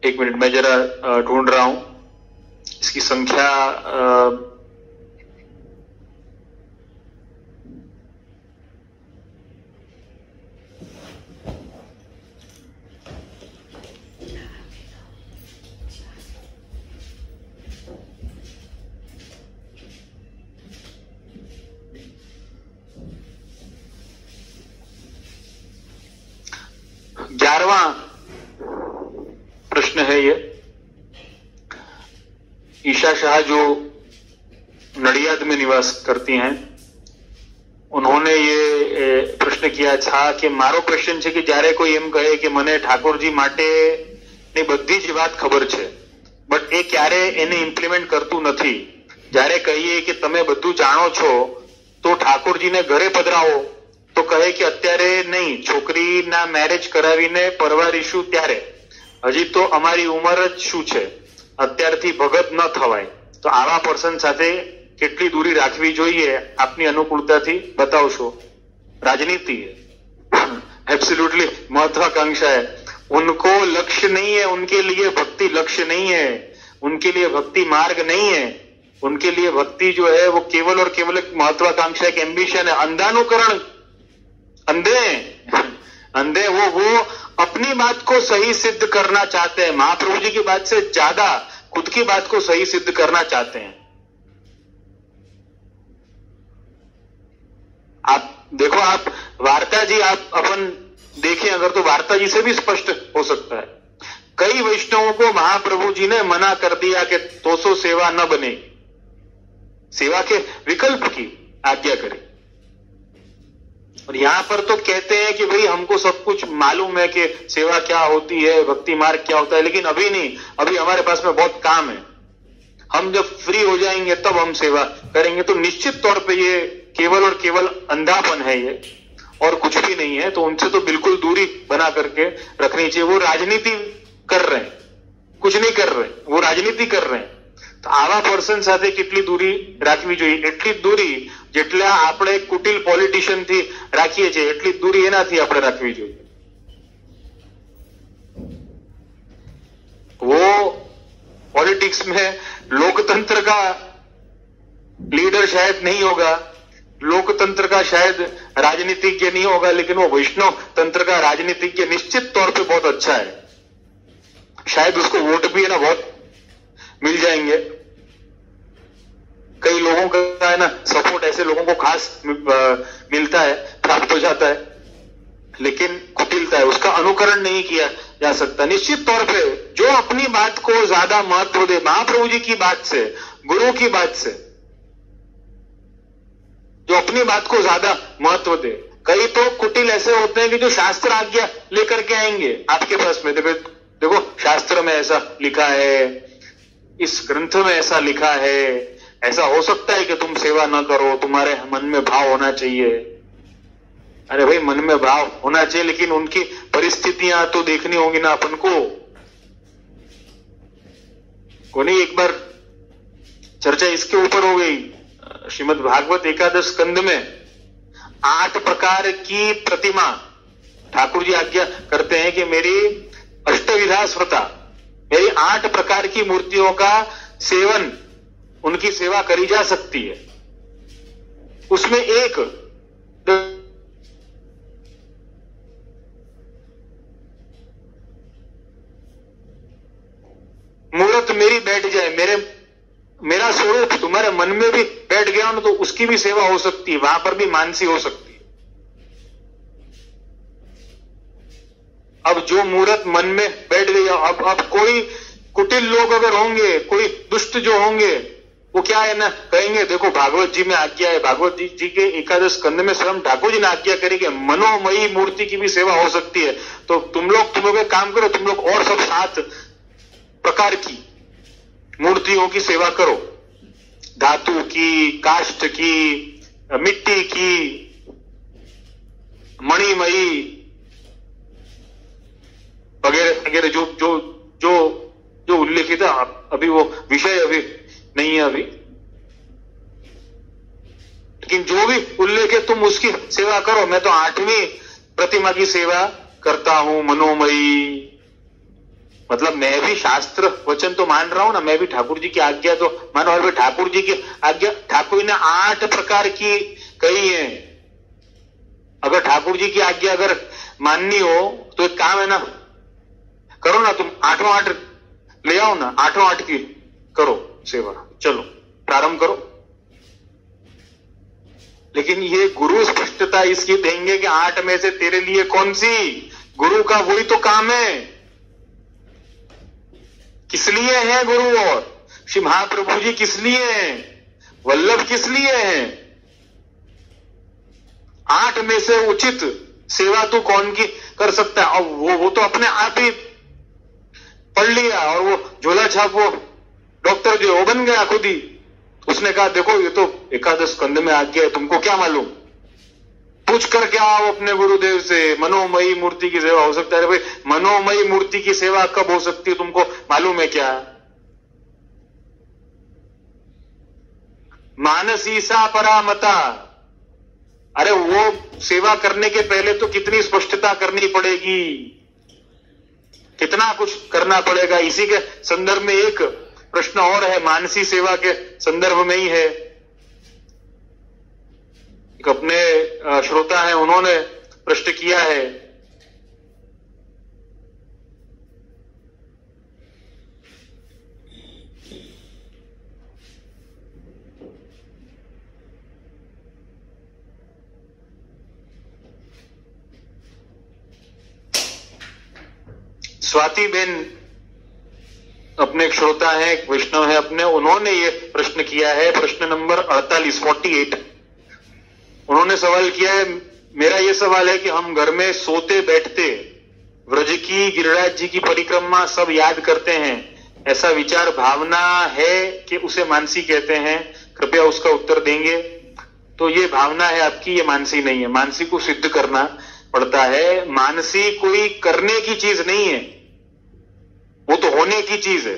एक मिनट मैं जरा ढूंढ रहा हूं इसकी संख्या। ग्यारहवां प्रश्न है ये। ईशा शाह जो नडियाद में निवास करती हैं, उन्होंने ये प्रश्न किया था कि મારો ક્વેશ્ચન છે કે જ્યારે કોઈ એમ કહે કે મને ઠાકોરજી માટેની બધી જ વાત ખબર છે, બટ એ ક્યારે એને ઇમ્પ્લિમેન્ટ કરતું નથી। જ્યારે કહીએ કે તમે બધું જાણો છો તો ઠાકોરજીને ઘરે પધરાવો તો કહે કે અત્યારે નહીં, છોકરીના મેરેજ કરાવીને પરવારીશું ત્યારે, હજી તો અમારી ઉંમર જ શું છે, અત્યારથી ભગત ન થવાય। તો આવા પર્સન સાથે કેટલી दूरी રાખવી જોઈએ? આપની અનુકૂળતાથી बताओ। राजनीति है, एब्सोल्युटली महत्वाकांक्षा है। उनको लक्ष्य नहीं है, उनके लिए भक्ति लक्ष्य नहीं है, उनके लिए भक्ति मार्ग नहीं है। उनके लिए भक्ति जो है वो केवल और केवल एक महत्वाकांक्षा, एक एम्बिशन है। अंधानुकरण, अंधे वो अपनी बात को सही सिद्ध करना चाहते हैं। महाप्रभु जी की बात से ज्यादा खुद की बात को सही सिद्ध करना चाहते हैं। आप देखो, आप वार्ता जी आप अपन देखें अगर तो वार्ता जी से भी स्पष्ट हो सकता है। कई वैष्णवों को महाप्रभु जी ने मना कर दिया कि तो सो सेवा न बने, सेवा के विकल्प की आज्ञा करें। और यहां पर तो कहते हैं कि भाई हमको सब कुछ मालूम है कि सेवा क्या होती है, भक्ति मार्ग क्या होता है, लेकिन अभी नहीं, अभी हमारे पास में बहुत काम है, हम जब फ्री हो जाएंगे तब हम सेवा करेंगे। तो निश्चित तौर पे ये केवल और केवल अंधापन है ये, और कुछ भी नहीं है। तो उनसे तो बिल्कुल दूरी बना करके रखनी चाहिए। वो राजनीति कर रहे हैं, कुछ नहीं कर रहे, वो राजनीति कर रहे हैं। तो आवा पर्सन સાથે કેટલી દૂરી રાખવી જોઈએ? એટલી દૂરી જેટલા આપણે કુટિલ પોલિટિશિયન થી રાખીએ છીએ એટલી દૂરી એનાથી આપણે રાખવી જોઈએ। वो पॉलिटिक्स में लोकतंत्र का लीडर शायद नहीं होगा, लोकतंत्र का शायद राजनीतिज्ञ नहीं होगा, लेकिन वो वैष्णव तंत्र का राजनीतिज्ञ निश्चित तौर पे बहुत अच्छा है। शायद उसको वोट भी है ना बहुत मिल जाएंगे। कई लोगों का है ना सपोर्ट ऐसे लोगों को खास मिलता है, प्राप्त हो जाता है, लेकिन कुटिलता है, उसका अनुकरण नहीं किया जा सकता। निश्चित तौर पे जो अपनी बात को ज्यादा महत्व दे, महाप्रभु जी की बात से, गुरु की बात से, जो अपनी बात को ज्यादा महत्व दे। कई तो कुटिल ऐसे होते हैं कि जो शास्त्र आज्ञा लेकर के आएंगे आपके पास में, देखो शास्त्र में ऐसा लिखा है, इस ग्रंथ में ऐसा लिखा है, ऐसा हो सकता है कि तुम सेवा न करो, तुम्हारे मन में भाव होना चाहिए। अरे भाई मन में भाव होना चाहिए, लेकिन उनकी परिस्थितियां तो देखनी होगी ना अपन को। कोई एक बार चर्चा इसके ऊपर हो गई, श्रीमद् भागवत एकादश स्कंद में 8 प्रकार की प्रतिमा ठाकुर जी आज्ञा करते हैं कि मेरी अष्टविधा स्मृता, मेरी 8 प्रकार की मूर्तियों का सेवन, उनकी सेवा करी जा सकती है। उसमें एक मूर्त मेरी बैठ जाए, मेरा स्वरूप तुम्हारे मन में भी बैठ गया ना, तो उसकी भी सेवा हो सकती है, वहां पर भी मानसी हो सकती है। अब जो मूर्त मन में बैठ गई, अब कोई कुटिल लोग अगर होंगे, कोई दुष्ट जो होंगे, वो क्या है ना कहेंगे, देखो भागवत जी में आज्ञा है, भागवत जी के एकादश स्कंद में स्वयं ठाकुर जी ने आज्ञा करी कि मनोमयी मूर्ति की भी सेवा हो सकती है। तो तुम लोग एक काम करो, तुम लोग और सब 7 प्रकार की मूर्तियों की सेवा करो, धातु की, काष्ठ की, मिट्टी की, मणिमयी वगैरह वगैरह, जो जो जो जो उल्लेखित है। अभी वो विषय अभी नहीं है अभी, लेकिन जो भी उल्लेख है तुम उसकी सेवा करो। मैं तो 8वीं प्रतिमा की सेवा करता हूं, मनोमयी। मतलब मैं भी शास्त्र वचन तो मान रहा हूं ना, मैं भी ठाकुर जी की आज्ञा तो मानो, और ठाकुर जी की आज्ञा, ठाकुर जी ने 8 प्रकार की कही है। अगर ठाकुर जी की आज्ञा अगर माननी हो तो एक काम है ना, करो ना तुम 8वां 8 ले आओ ना, 8वां 8 की करो सेवा, चलो प्रारंभ करो। लेकिन ये गुरु स्पष्टता इसकी देंगे कि 8 में से तेरे लिए कौन सी, गुरु का वही तो काम है। किस लिए है गुरु, और श्री महाप्रभु जी किस लिए हैं, वल्लभ किस लिए हैं? 8 में से उचित सेवा तो कौन की कर सकता है? और वो तो अपने आप ही पढ़ लिया, और वो झोला छाप वो डॉक्टर जो वो बन गया खुद ही। उसने कहा देखो ये तो एकादश स्कंद में आज्ञा है, तुमको क्या मालूम, पूछ कर क्या आओ अपने गुरुदेव से, मनोमयी मूर्ति की सेवा हो सकता है। भाई मनोमयी मूर्ति की सेवा कब हो सकती है तुमको मालूम है क्या? मानसी सा परामता, अरे वो सेवा करने के पहले तो कितनी स्पष्टता करनी पड़ेगी, कितना कुछ करना पड़ेगा। इसी के संदर्भ में एक प्रश्न और है, मानसी सेवा के संदर्भ में ही है। एक अपने श्रोता है, उन्होंने प्रश्न किया है, स्वाति बेन अपने एक श्रोता है, एक वैष्णव है अपने, उन्होंने ये प्रश्न किया है, प्रश्न नंबर 48। उन्होंने सवाल किया है, मेरा ये सवाल है कि हम घर में सोते बैठते व्रज की, गिरिराज जी की परिक्रमा सब याद करते हैं, ऐसा विचार भावना है कि उसे मानसी कहते हैं, कृपया उसका उत्तर देंगे। तो ये भावना है आपकी, ये मानसी नहीं है। मानसी को सिद्ध करना पड़ता है। मानसी कोई करने की चीज नहीं है, वो तो होने की चीज है।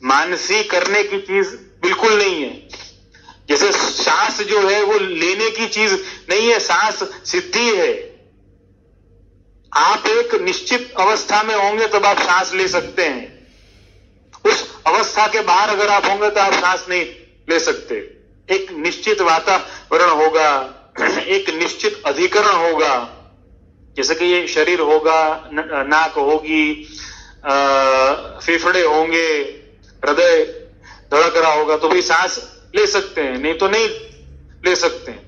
मानसी करने की चीज बिल्कुल नहीं है। जैसे सांस जो है वो लेने की चीज नहीं है, सांस सिद्धि है। आप एक निश्चित अवस्था में होंगे तब आप सांस ले सकते हैं। उस अवस्था के बाहर अगर आप होंगे तो आप सांस नहीं ले सकते। एक निश्चित वातावरण होगा, एक निश्चित अधिकरण होगा, जैसे कि ये शरीर होगा, नाक होगी, फेफड़े होंगे, हृदय धड़क रहा होगा, तो भाई सांस ले सकते हैं, नहीं तो नहीं ले सकते हैं।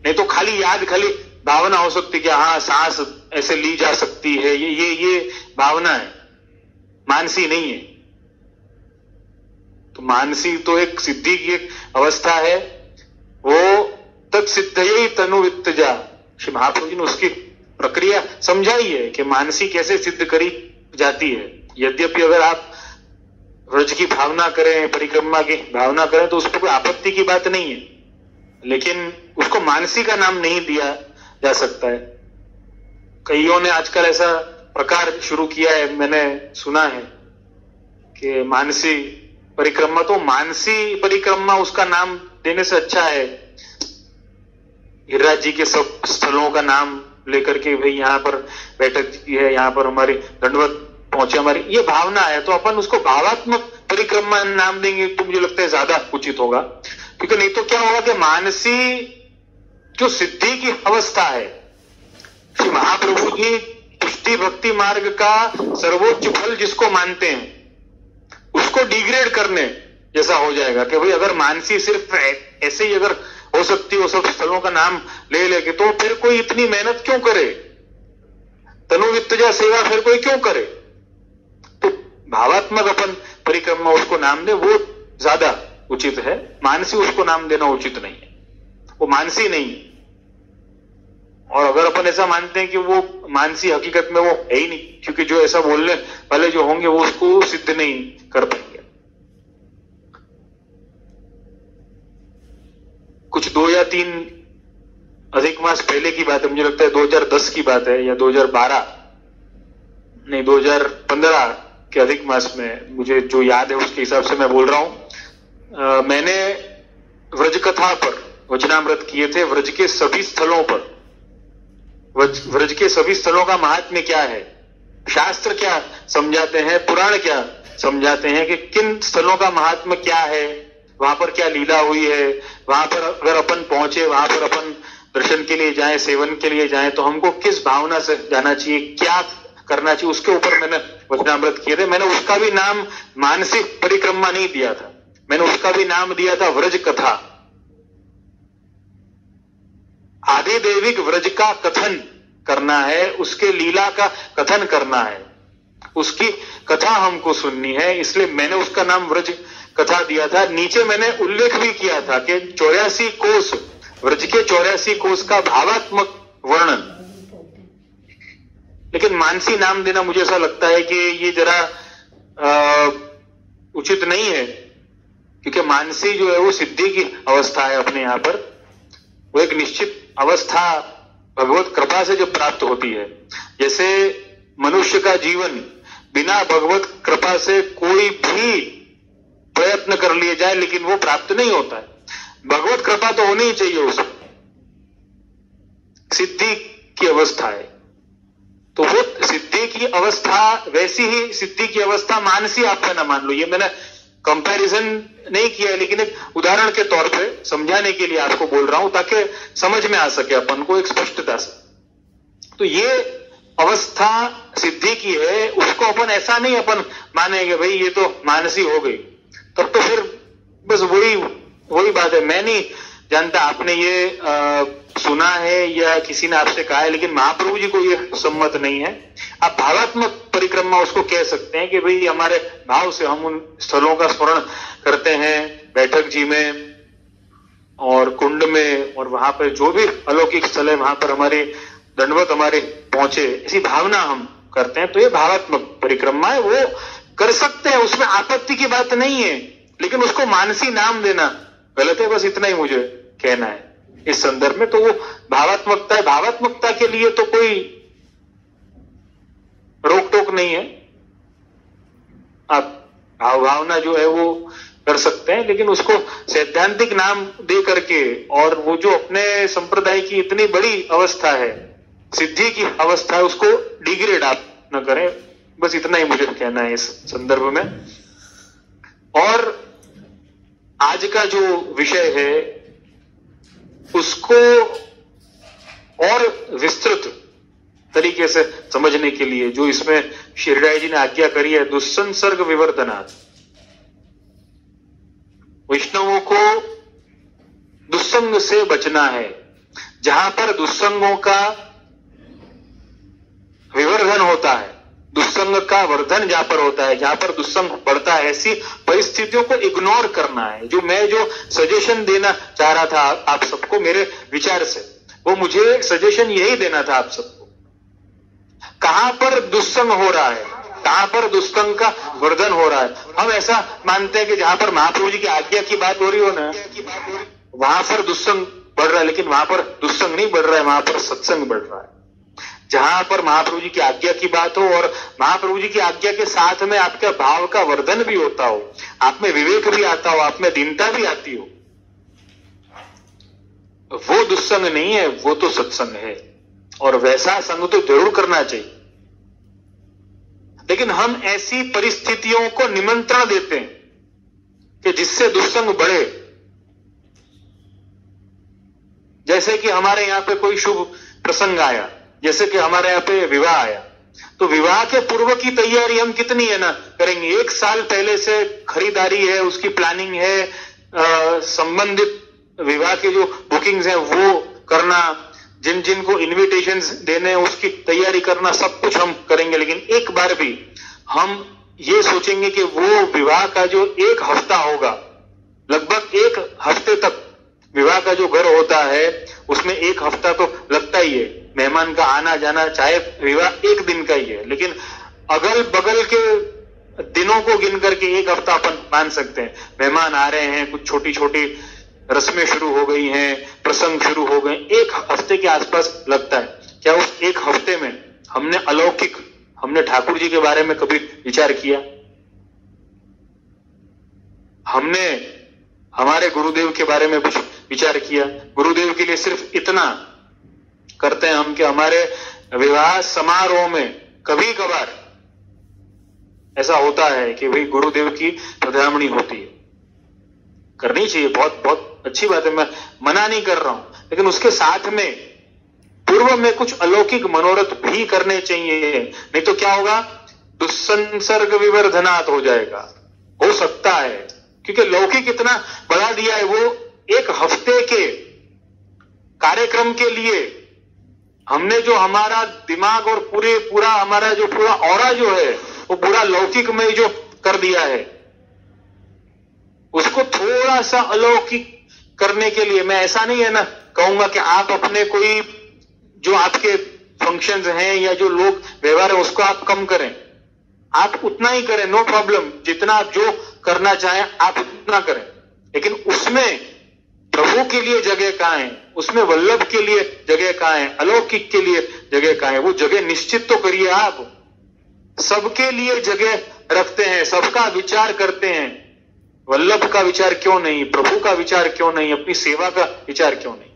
नहीं तो खाली याद, खाली भावना हो सकती है कि हाँ सांस ऐसे ली जा सकती है, ये भावना है, मानसी नहीं है। तो मानसी तो एक सिद्धि की एक अवस्था है। वो तत्सिद्धयै तनुवित्तजा, श्री महाप्रभु जी ने उसकी प्रक्रिया समझाई है कि मानसी कैसे सिद्ध करी जाती है। यद्यपि अगर आप व्रज की भावना करें, परिक्रमा की भावना करें तो उस पर कोई आपत्ति की बात नहीं है, लेकिन उसको मानसी का नाम नहीं दिया जा सकता है। कईयों ने आजकल ऐसा प्रकार शुरू किया है, मैंने सुना है कि मानसी परिक्रमा, तो मानसी परिक्रमा उसका नाम देने से अच्छा है गिरिराज जी के सब स्थलों का नाम लेकर के, भाई यहाँ पर बैठक की है, यहाँ पर हमारी दंडवत पहुंचे हमारी, ये भावना है, तो अपन उसको भावात्मक परिक्रमा नाम देंगे तो मुझे लगता है ज्यादा उचित होगा। क्योंकि नहीं तो क्या होगा कि मानसी जो सिद्धि की अवस्था है, श्री महाप्रभु जी पुष्टि भक्ति मार्ग का सर्वोच्च फल जिसको मानते हैं, उसको डिग्रेड करने जैसा हो जाएगा कि भाई अगर मानसी सिर्फ ऐसे ही अगर हो सकती हो सब स्थलों का नाम ले लेके, तो फिर कोई इतनी मेहनत क्यों करे, तनुवित्तजा सेवा फिर कोई क्यों करे। तो भावात्मक अपन परिक्रमा उसको नाम दे, वो ज्यादा उचित है। मानसी उसको नाम देना उचित नहीं है, वो मानसी नहीं है। और अगर अपन ऐसा मानते हैं कि वो मानसी हकीकत में वो है ही नहीं, क्योंकि जो ऐसा बोलने वाले जो होंगे वो उसको सिद्ध नहीं कर पाएंगे। कुछ 2 या 3 अधिक मास पहले की बात है, मुझे लगता है 2010 की बात है या 2012 नहीं 2015 के अधिक मास में, मुझे जो याद है उसके हिसाब से मैं बोल रहा हूं। मैंने व्रज कथा पर वचनामृत किए थे, व्रज के सभी स्थलों पर, व्रज के सभी स्थलों का महात्म्य क्या है, शास्त्र क्या समझाते हैं, पुराण क्या समझाते हैं कि किन स्थलों का महात्म्य क्या है, वहां पर क्या लीला हुई है, वहां पर अगर अपन पहुंचे, वहां पर अपन दर्शन के लिए जाएं, सेवन के लिए जाएं, तो हमको किस भावना से जाना चाहिए, क्या करना चाहिए, उसके ऊपर मैंने वचनामृत किए थे। मैंने उसका भी नाम मानसिक परिक्रमा नहीं दिया था, मैंने उसका भी नाम दिया था व्रज कथा। आदिदैविक व्रज का कथन करना है, उसके लीला का कथन करना है, उसकी कथा हमको सुननी है, इसलिए मैंने उसका नाम व्रज कथा दिया था। नीचे मैंने उल्लेख भी किया था कि 84 कोष, व्रज के 84 कोष का भावात्मक वर्णन। लेकिन मानसी नाम देना मुझे ऐसा लगता है कि ये जरा उचित नहीं है, क्योंकि मानसी जो है वो सिद्धि की अवस्था है अपने यहां पर। वो एक निश्चित अवस्था भगवत कृपा से जब प्राप्त होती है, जैसे मनुष्य का जीवन बिना भगवत कृपा से कोई भी प्रयत्न कर लिए जाए लेकिन वो प्राप्त नहीं होता है। भगवत कृपा तो होनी ही चाहिए, उसमें सिद्धि की अवस्था है, तो वो सिद्धि की अवस्था, वैसी ही सिद्धि की अवस्था मानसी आप ना मान लो। ये मैंने कंपैरिजन नहीं किया है, लेकिन एक उदाहरण के तौर पे समझाने के लिए आपको बोल रहा हूं, ताकि समझ में आ सके अपन को एक स्पष्टता से। तो ये अवस्था सिद्धि की है, उसको अपन ऐसा नहीं अपन मानेंगे भाई ये तो मानसी हो गई, तब तो फिर बस वही बात है। मैं नहीं जानता आपने ये सुना है या किसी ने आपसे कहा है, लेकिन महाप्रभु जी को ये सम्मत नहीं है। आप भावात्मक परिक्रमा उसको कह सकते हैं कि भाई हमारे भाव से हम उन स्थलों का स्मरण करते हैं, बैठक जी में और कुंड में, और वहां पर जो भी अलौकिक स्थल है वहां पर हमारे दंडवत हमारे पहुंचे, ऐसी भावना हम करते हैं। तो ये भावात्मक परिक्रमा है, वो कर सकते हैं, उसमें आपत्ति की बात नहीं है, लेकिन उसको मानसी नाम देना गलत है। बस इतना ही मुझे कहना है इस संदर्भ में। तो वो भावात्मकता है, भावात्मकता के लिए तो कोई रोक टोक नहीं है, आप भावना जो है वो कर सकते हैं, लेकिन उसको सैद्धांतिक नाम दे करके, और वो जो अपने संप्रदाय की इतनी बड़ी अवस्था है, सिद्धि की अवस्था है, उसको डिग्रेड आप न करें। बस इतना ही मुझे कहना है इस संदर्भ में। और आज का जो विषय है उसको और विस्तृत तरीके से समझने के लिए जो इसमें शिरडाई जी ने आज्ञा करी है, दुस्संसर्ग विवर्धनात्, वैष्णवों को दुस्संग से बचना है। जहां पर दुस्संगों का विवर्धन होता है, दुस्संग का वर्धन जहां पर होता है, जहां पर दुस्संग बढ़ता है, ऐसी परिस्थितियों को इग्नोर करना है। जो सजेशन देना चाह रहा था आप सबको मेरे विचार से, वो मुझे सजेशन यही देना था आप सबको। कहां पर दुस्संग हो रहा है, कहां पर दुस्संग का वर्धन हो रहा है। हम ऐसा मानते हैं कि जहां पर महाप्रभु जी की आज्ञा की बात हो रही हो ना, वहां पर दुस्संग बढ़ रहा है, लेकिन वहां पर दुस्संग नहीं बढ़ रहा है, वहां पर सत्संग बढ़ रहा है। जहां पर महाप्रभु जी की आज्ञा की बात हो और महाप्रभु जी की आज्ञा के साथ में आपके भाव का वर्धन भी होता हो, आप में विवेक भी आता हो, आप में दीनता भी आती हो, वो दुस्संग नहीं है, वो तो सत्संग है। और वैसा संग तो जरूर करना चाहिए, लेकिन हम ऐसी परिस्थितियों को निमंत्रण देते हैं कि जिससे दुस्संग बढ़े। जैसे कि हमारे यहां पे कोई शुभ प्रसंग आया, जैसे कि हमारे यहाँ पे विवाह आया, तो विवाह के पूर्व की तैयारी हम कितनी है ना करेंगे। 1 साल पहले से खरीदारी है, उसकी प्लानिंग है, संबंधित विवाह के जो बुकिंग्स हैं वो करना, जिन जिन को इन्विटेशंस देने उसकी तैयारी करना, सब कुछ हम करेंगे। लेकिन एक बार भी हम ये सोचेंगे कि वो विवाह का जो 1 हफ्ता होगा, लगभग 1 हफ्ते तक विवाह का जो घर होता है उसमें 1 हफ्ता तो लगता ही है, मेहमान का आना जाना, चाहे विवाह 1 दिन का ही है, लेकिन अगल बगल के दिनों को गिन करके 1 हफ्ता अपन मान सकते हैं। मेहमान आ रहे हैं, कुछ छोटी छोटी रस्में शुरू हो गई हैं, प्रसंग शुरू हो गए, 1 हफ्ते के आसपास लगता है। क्या उस 1 हफ्ते में हमने अलौकिक, हमने ठाकुर जी के बारे में कभी विचार किया? हमने हमारे गुरुदेव के बारे में कुछ विचार किया? गुरुदेव के लिए सिर्फ इतना करते हैं हम कि हमारे विवाह समारोह में कभी कभार ऐसा होता है कि भाई गुरुदेव की पधरामणी होती है, करनी चाहिए, बहुत बहुत अच्छी बात है, मैं मना नहीं कर रहा हूं, लेकिन उसके साथ में पूर्व में कुछ अलौकिक मनोरथ भी करने चाहिए। नहीं तो क्या होगा, दुस्संसर्ग विवर्धनात् हो जाएगा, हो सकता है, क्योंकि लौकिक इतना बढ़ा दिया है। वो 1 हफ्ते के कार्यक्रम के लिए हमने जो हमारा दिमाग और पूरा हमारा जो पूरा ऑरा जो है वो पूरा लौकिक में जो कर दिया है, उसको थोड़ा सा अलौकिक करने के लिए मैं ऐसा नहीं है ना कहूंगा कि आप अपने कोई जो आपके फंक्शंस हैं या जो लोग व्यवहार है उसको आप कम करें, आप उतना ही करें, नो प्रॉब्लम, जितना आप जो करना चाहें आप उतना करें, लेकिन उसमें प्रभु के लिए जगह कहां है, उसमें वल्लभ के लिए जगह कहां है, अलौकिक के लिए जगह कहां है, वो जगह निश्चित तो करिए। आप सबके लिए जगह रखते हैं, सबका विचार करते हैं, वल्लभ का विचार क्यों नहीं, प्रभु का विचार क्यों नहीं, अपनी सेवा का विचार क्यों नहीं?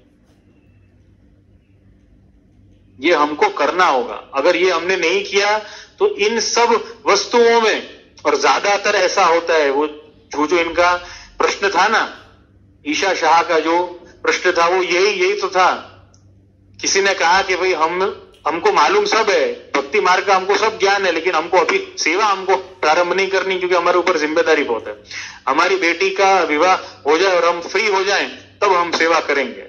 ये हमको करना होगा। अगर ये हमने नहीं किया तो इन सब वस्तुओं में, और ज्यादातर ऐसा होता है, वो जो इनका प्रश्न था ना, ईशा शाह का जो प्रश्न था वो यही तो था। किसी ने कहा कि भाई हमको मालूम सब है, भक्ति मार्ग का हमको सब ज्ञान है, लेकिन हमको अभी सेवा हमको प्रारंभ नहीं करनी, क्योंकि हमारे ऊपर जिम्मेदारी बहुत है। हमारी बेटी का विवाह हो जाए और हम फ्री हो जाएं तब हम सेवा करेंगे।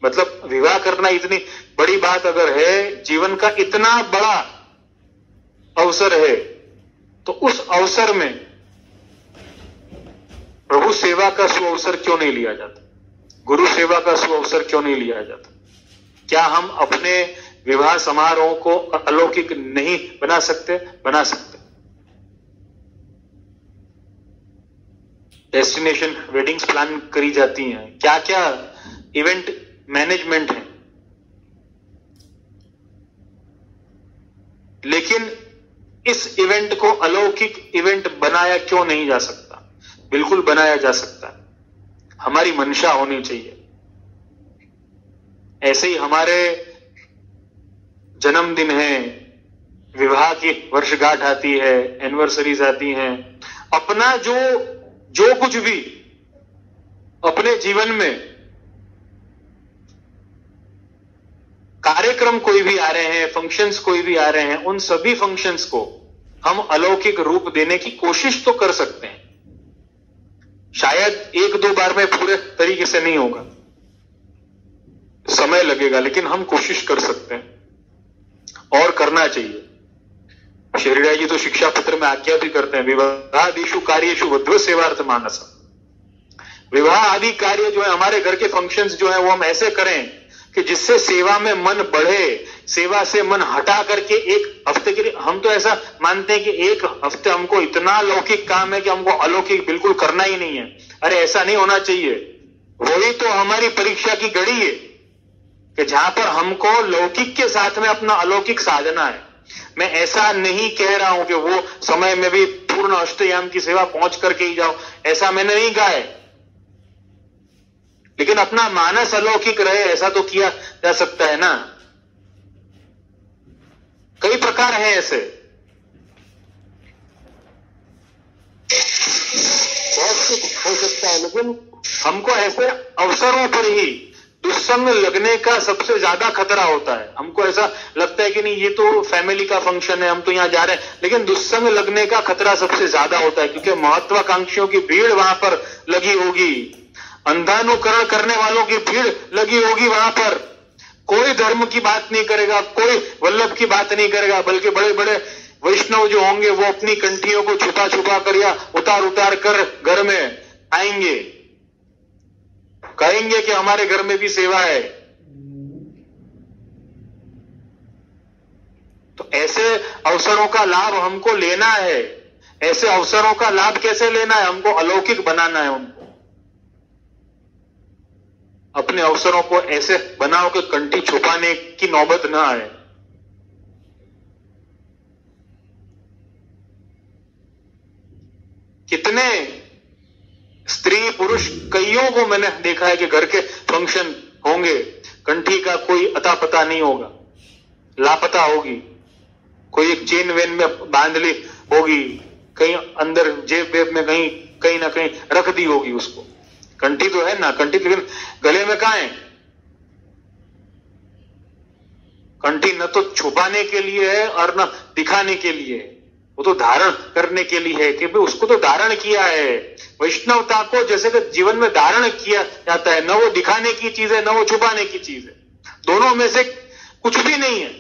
मतलब विवाह करना इतनी बड़ी बात अगर है, जीवन का इतना बड़ा अवसर है, तो उस अवसर में प्रभु सेवा का सुअवसर क्यों नहीं लिया जाता? गुरु सेवा का सुअवसर क्यों नहीं लिया जाता? क्या हम अपने विवाह समारोह को अलौकिक नहीं बना सकते? बना सकते। डेस्टिनेशन वेडिंग्स प्लान करी जाती हैं, क्या क्या इवेंट मैनेजमेंट है, लेकिन इस इवेंट को अलौकिक इवेंट बनाया क्यों नहीं जा सकता? बिल्कुल बनाया जा सकता है, हमारी मंशा होनी चाहिए। ऐसे ही हमारे जन्मदिन है, विवाह की वर्षगांठ आती है, एनिवर्सरीज आती हैं, अपना जो कुछ भी अपने जीवन में कार्यक्रम कोई भी आ रहे हैं, फंक्शंस कोई भी आ रहे हैं, उन सभी फंक्शंस को हम अलौकिक रूप देने की कोशिश तो कर सकते हैं। शायद एक दो बार में पूरे तरीके से नहीं होगा, समय लगेगा, लेकिन हम कोशिश कर सकते हैं और करना चाहिए। शिरोमणि जी तो शिक्षा पत्र में आज्ञा भी करते हैं, विवाहादिषु कार्येषु वध्व सेवार्थ मानस। विवाह आदि कार्य जो है, हमारे घर के फंक्शंस जो है, वो हम ऐसे करें कि जिससे सेवा में मन बढ़े, सेवा से मन हटा करके एक हफ्ते के लिए, हम तो ऐसा मानते हैं कि एक हफ्ते हमको इतना लौकिक काम है कि हमको अलौकिक बिल्कुल करना ही नहीं है। अरे ऐसा नहीं होना चाहिए। वही तो हमारी परीक्षा की घड़ी है कि जहां पर हमको लौकिक के साथ में अपना अलौकिक साधना है। मैं ऐसा नहीं कह रहा हूं कि वो समय में भी पूर्ण अष्टयाम की सेवा पहुंच करके ही जाओ, ऐसा मैंने नहीं कहा है, लेकिन अपना मानस अलौकिक रहे, ऐसा तो किया जा सकता है ना। कई प्रकार हैं ऐसे, बहुत कुछ हो सकता है, लेकिन हमको ऐसे अवसरों पर ही दुस्संग लगने का सबसे ज्यादा खतरा होता है। हमको ऐसा लगता है कि नहीं, ये तो फैमिली का फंक्शन है, हम तो यहां जा रहे हैं, लेकिन दुस्संग लगने का खतरा सबसे ज्यादा होता है, क्योंकि महत्वाकांक्षियों की भीड़ वहां पर लगी होगी, अंधानुकरण करने वालों की भीड़ लगी होगी वहां पर। कोई धर्म की बात नहीं करेगा, कोई वल्लभ की बात नहीं करेगा, बल्कि बड़े बड़े वैष्णव जो होंगे वो अपनी कंठियों को छुपा छुपा कर या उतार उतार कर घर में आएंगे, कहेंगे कि हमारे घर में भी सेवा है। तो ऐसे अवसरों का लाभ हमको लेना है। ऐसे अवसरों का लाभ कैसे लेना है? हमको अलौकिक बनाना है उनको। अपने अवसरों को ऐसे बनाओ कि कंठी छुपाने की नौबत ना आए। कितने स्त्री पुरुष कईयों को मैंने देखा है कि घर के फंक्शन होंगे, कंठी का कोई अता पता नहीं होगा, लापता होगी, कोई एक चेन वेन में बांध ली होगी, कहीं अंदर जेब वेब में कहीं ना कहीं रख दी होगी उसको। कंठी तो है ना, कंठी, लेकिन गले में कहां है? कंठी न तो छुपाने के लिए है और न दिखाने के लिए है, वो तो धारण करने के लिए है कि भाई उसको तो धारण किया है। वैष्णवता को जैसे कि जीवन में धारण किया जाता है, न वो दिखाने की चीज है, न वो छुपाने की चीज है, दोनों में से कुछ भी नहीं है।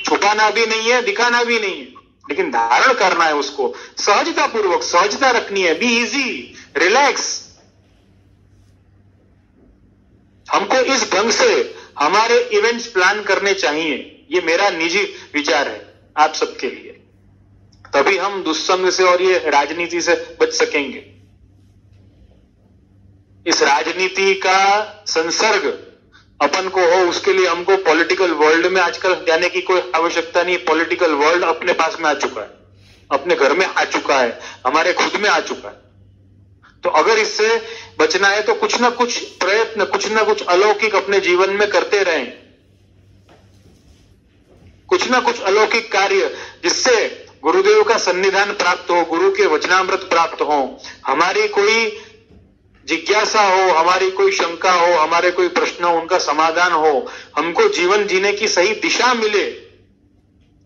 छुपाना भी नहीं है, दिखाना भी नहीं है, लेकिन धारण करना है उसको, सहजता पूर्वक, सहजता रखनी है, बी इजी, रिलैक्स। हमको इस ढंग से हमारे इवेंट्स प्लान करने चाहिए। ये मेरा निजी विचार है आप सबके लिए। तभी हम दुस्संग से और ये राजनीति से बच सकेंगे। इस राजनीति का संसर्ग अपन को हो, उसके लिए हमको पॉलिटिकल वर्ल्ड में आजकल जाने की कोई आवश्यकता नहीं। पॉलिटिकल वर्ल्ड अपने पास में आ चुका है, अपने घर में आ चुका है, हमारे खुद में आ चुका है। तो अगर इससे बचना है तो कुछ ना कुछ प्रयत्न, कुछ ना कुछ अलौकिक अपने जीवन में करते रहें, कुछ ना कुछ अलौकिक कार्य, जिससे गुरुदेव का सन्निधान प्राप्त हो, गुरु के वचनामृत प्राप्त हो, हमारी कोई जिज्ञासा हो, हमारी कोई शंका हो, हमारे कोई प्रश्न हो, उनका समाधान हो, हमको जीवन जीने की सही दिशा मिले।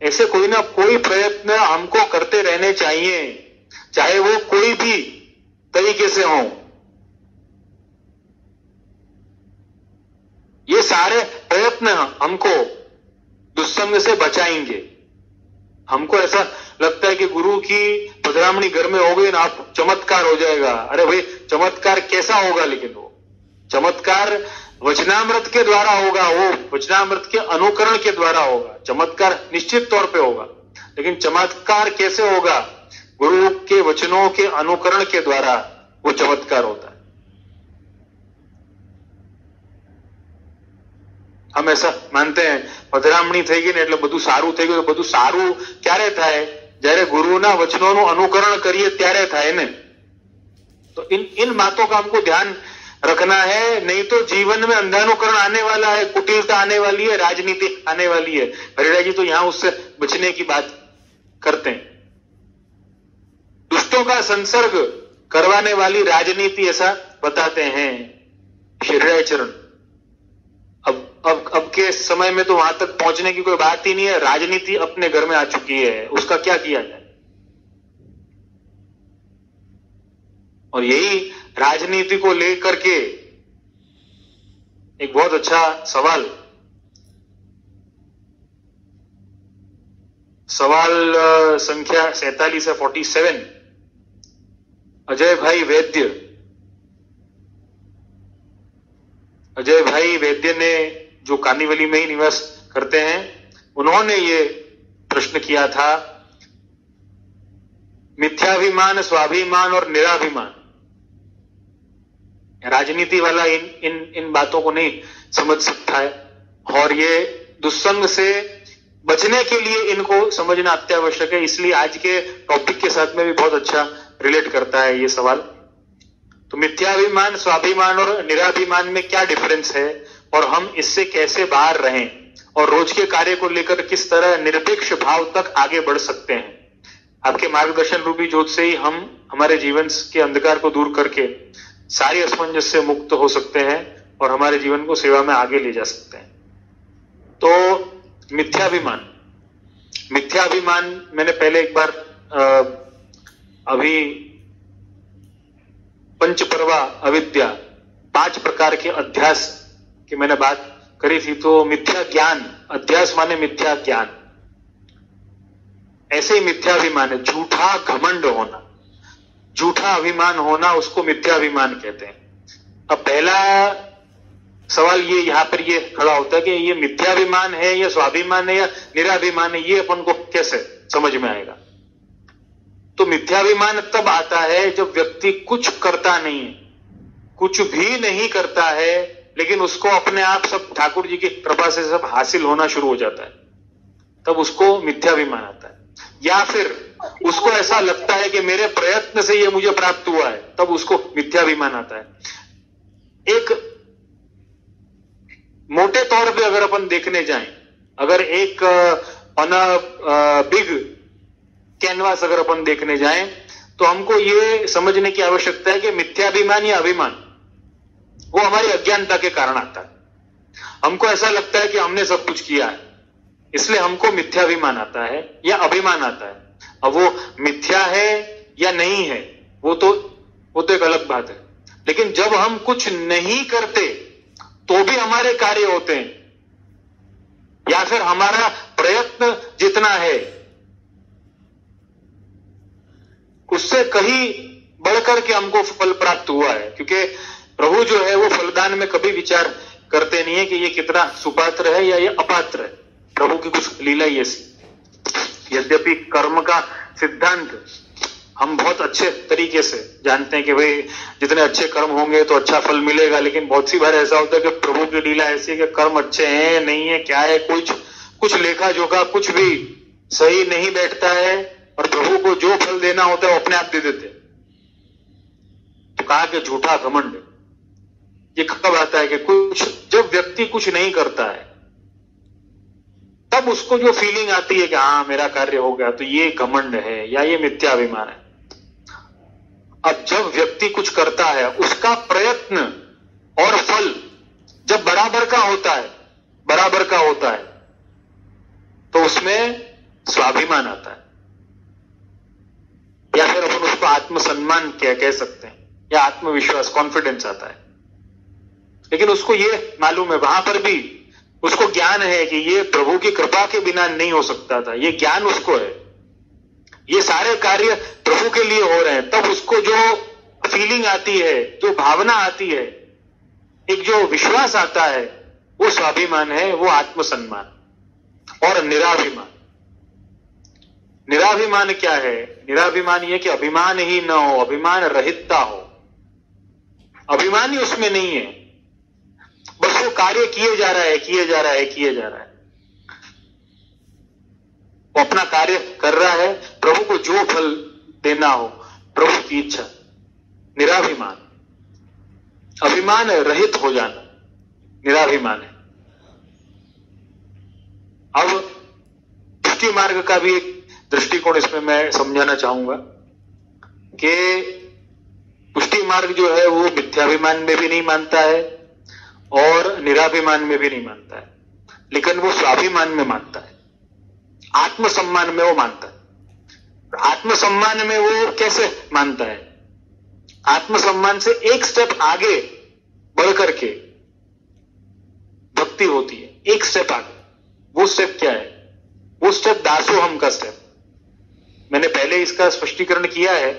ऐसे कोई ना कोई प्रयत्न हमको करते रहने चाहिए, चाहे वो कोई भी तरीके से हों। ये सारे प्रयत्न हमको दुस्संग से बचाएंगे। हमको ऐसा लगता है कि गुरु की पधरामणी घर में हो गई ना, आप चमत्कार हो जाएगा। अरे भाई, चमत्कार कैसा होगा? लेकिन वो चमत्कार वचनामृत के द्वारा होगा, वो वचनामृत के अनुकरण के द्वारा होगा। चमत्कार निश्चित तौर पे होगा, लेकिन चमत्कार कैसे होगा? गुरु के वचनों के अनुकरण के द्वारा वो चमत्कार होता है। हम ऐसा मानते हैं, પધરામણી થઈ ગઈ ને એટલે બધું સારું થઈ ગયું। બધું સારું ક્યારે થાય? જ્યારે ગુરુના વચનોનું અનુકરણ કરીએ ત્યારે થાય ને। तो इन बातों का हमको ध्यान रखना है, नहीं तो जीवन में अंधानुकरण आने वाला है, कुटिलता आने वाली है, राजनीति आने वाली है। हरिराज जी तो यहां उससे बचने की बात करते हैं। दुष्टों का संसर्ग करवाने वाली राजनीति ऐसा बताते हैं श्री चरण। अब के समय में तो वहां तक पहुंचने की कोई बात ही नहीं है। राजनीति अपने घर में आ चुकी है, उसका क्या किया जाए? और यही राजनीति को लेकर के एक बहुत अच्छा सवाल संख्या 47 है, 47, अजय भाई वैद्य ने, जो कानीवली में ही निवास करते हैं, उन्होंने ये प्रश्न किया था, मिथ्याभिमान, स्वाभिमान और निराभिमान। राजनीति वाला इन बातों को नहीं समझ सकता है, और ये दुस्संग से बचने के लिए इनको समझना अत्यावश्यक है। इसलिए आज के टॉपिक के साथ में भी बहुत अच्छा रिलेट करता है ये सवाल। तो मिथ्याभिमान, स्वाभिमान और निराभिमान में क्या डिफरेंस है, और हम इससे कैसे बाहर रहें, और रोज के कार्य को लेकर किस तरह निरपेक्ष भाव तक आगे बढ़ सकते हैं। आपके मार्गदर्शन रूपी ज्योत से ही हम हमारे जीवन के अंधकार को दूर करके सारी असमंजस से मुक्त हो सकते हैं और हमारे जीवन को सेवा में आगे ले जा सकते हैं। तो मिथ्याभिमान मैंने पहले एक बार अभी पंचपर्वा अविद्या 5 प्रकार के अध्यास की मैंने बात करी थी। तो मिथ्या ज्ञान, अध्यास माने मिथ्या ज्ञान, ऐसे ही मिथ्याभिमान है, झूठा घमंड होना, झूठा अभिमान होना, उसको मिथ्याभिमान कहते हैं। अब पहला सवाल ये यहां पर ये खड़ा होता है कि ये मिथ्याभिमान है या स्वाभिमान है या निराभिमान है, ये अपन को कैसे समझ में आएगा? तो मिथ्याभिमान तब आता है जब व्यक्ति कुछ करता नहीं है, कुछ भी नहीं करता है, लेकिन उसको अपने आप सब ठाकुर जी की कृपा से सब हासिल होना शुरू हो जाता है, तब उसको मिथ्याभिमान आता है। या फिर उसको ऐसा लगता है कि मेरे प्रयत्न से ये मुझे प्राप्त हुआ है, तब उसको मिथ्याभिमान आता है। एक मोटे तौर पे अगर अपन देखने जाएं, अगर एक ऑन अ बिग कैनवास अगर अपन देखने जाएं, तो हमको ये समझने की आवश्यकता है कि मिथ्याभिमान या अभिमान वो हमारी अज्ञानता के कारण आता है। हमको ऐसा लगता है कि हमने सब कुछ किया है, इसलिए हमको मिथ्याभिमान आता है या अभिमान आता है। अब वो मिथ्या है या नहीं है वो तो एक अलग बात है, लेकिन जब हम कुछ नहीं करते तो भी हमारे कार्य होते हैं, या फिर हमारा प्रयत्न जितना है उससे कहीं बढ़कर के हमको फल प्राप्त हुआ है। क्योंकि प्रभु जो है वो फलदान में कभी विचार करते नहीं है कि ये कितना सुपात्र है या ये अपात्र है। प्रभु की कुछ लीला ही ऐसी। यद्यपि कर्म का सिद्धांत हम बहुत अच्छे तरीके से जानते हैं कि भाई जितने अच्छे कर्म होंगे तो अच्छा फल मिलेगा, लेकिन बहुत सी बार ऐसा होता है कि प्रभु की लीला ऐसी है कि कर्म अच्छे हैं नहीं है, क्या है, कुछ लेखा जोखा कुछ भी सही नहीं बैठता है, और प्रभु को जो फल देना होता है वो अपने आप दे देते। तो कहा कि झूठा घमंड ये कब आता है कि जब व्यक्ति कुछ नहीं करता है तब उसको जो फीलिंग आती है कि हाँ मेरा कार्य हो गया, तो ये घमंड है या ये मिथ्याभिमान है। अब जब व्यक्ति कुछ करता है उसका प्रयत्न और फल जब बराबर का होता है तो उसमें स्वाभिमान आता है, या फिर अपन उसको आत्मसम्मान कह सकते हैं। या आत्मविश्वास, कॉन्फिडेंस आता है। लेकिन उसको ये मालूम है, वहां पर भी उसको ज्ञान है कि ये प्रभु की कृपा के बिना नहीं हो सकता था, ये ज्ञान उसको है, ये सारे कार्य प्रभु के लिए हो रहे हैं। तब उसको जो फीलिंग आती है, जो भावना आती है, एक जो विश्वास आता है, वो स्वाभिमान है, वो आत्मसम्मान और निराभिमान। निराभिमान क्या है? निराभिमान ये कि अभिमान ही न हो, अभिमान रहितता हो, अभिमान ही उसमें नहीं है, बस वो कार्य किए जा रहा है, किए जा रहा है, किए जा रहा है, वो अपना कार्य कर रहा है, प्रभु को जो फल देना हो, प्रभु की इच्छा। निराभिमान, अभिमान रहित हो जाना निराभिमान है। अब पुष्टि मार्ग का भी एक दृष्टिकोण इसमें मैं समझाना चाहूंगा कि पुष्टि मार्ग जो है वो मिथ्याभिमान में भी नहीं मानता है और निराभिमान में भी नहीं मानता है, लेकिन वो स्वाभिमान में मानता है, आत्मसम्मान में वो मानता है। आत्मसम्मान में वो कैसे मानता है? आत्मसम्मान से एक स्टेप आगे बढ़ करके भक्ति होती है, एक स्टेप आगे। वो स्टेप क्या है? वो स्टेप दासोहम का स्टेप। मैंने पहले इसका स्पष्टीकरण किया है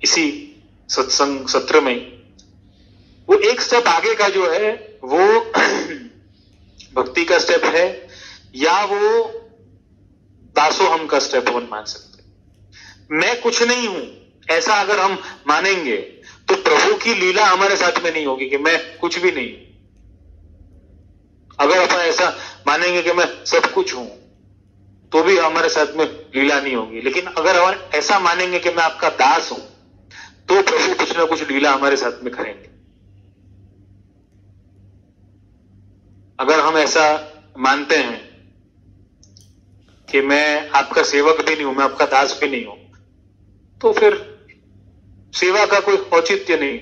इसी सत्संग सत्र में। वो एक स्टेप आगे का जो है वो भक्ति का स्टेप है, या वो दासोहम का स्टेप वन मान सकते हैं। मैं कुछ नहीं हूं ऐसा अगर हम मानेंगे तो प्रभु की लीला हमारे साथ में नहीं होगी कि मैं कुछ भी नहीं हूं। अगर अपन ऐसा मानेंगे कि मैं सब कुछ हूं तो भी हमारे साथ में लीला नहीं होगी। लेकिन अगर हम ऐसा मानेंगे कि मैं आपका दास हूं तो प्रभु कुछ ना कुछ लीला हमारे साथ में करेंगे। अगर हम ऐसा मानते हैं कि मैं आपका सेवक भी नहीं हूं, मैं आपका दास भी नहीं हूं, तो फिर सेवा का कोई औचित्य नहीं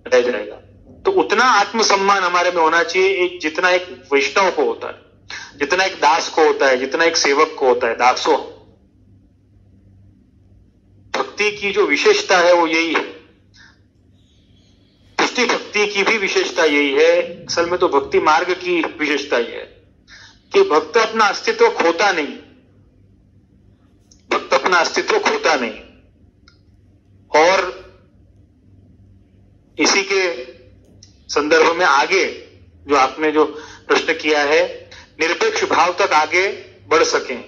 रह जाएगा। तो उतना आत्मसम्मान हमारे में होना चाहिए जितना एक वैष्णव को होता है, जितना एक दास को होता है, जितना एक सेवक को होता है। दासो भक्ति की जो विशेषता है वो यही है। पुष्टि भक्ति की भी विशेषता यही है। असल में तो भक्ति मार्ग की विशेषता यह है कि भक्त अपना अस्तित्व खोता नहीं, भक्त अपना अस्तित्व खोता नहीं। और इसी के संदर्भ में आगे जो आपने जो प्रश्न किया है, निरपेक्ष भाव तक आगे बढ़ सकें,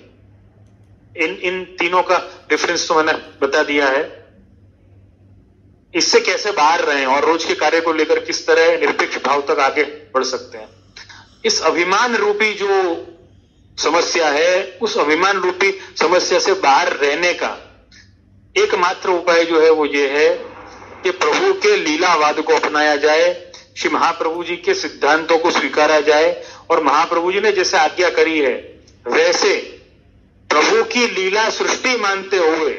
इन तीनों का डिफरेंस तो मैंने बता दिया है। इससे कैसे बाहर रहें और रोज के कार्य को लेकर किस तरह निरपेक्ष भाव तक आगे बढ़ सकते हैं, इस अभिमान रूपी जो समस्या है, उस अभिमान रूपी समस्या से बाहर रहने का एकमात्र उपाय जो है वो ये है कि प्रभु के लीलावाद को अपनाया जाए, श्री महाप्रभु जी के सिद्धांतों को स्वीकारा जाए, और महाप्रभु जी ने जैसे आज्ञा करी है वैसे प्रभु की लीला सृष्टि मानते हुए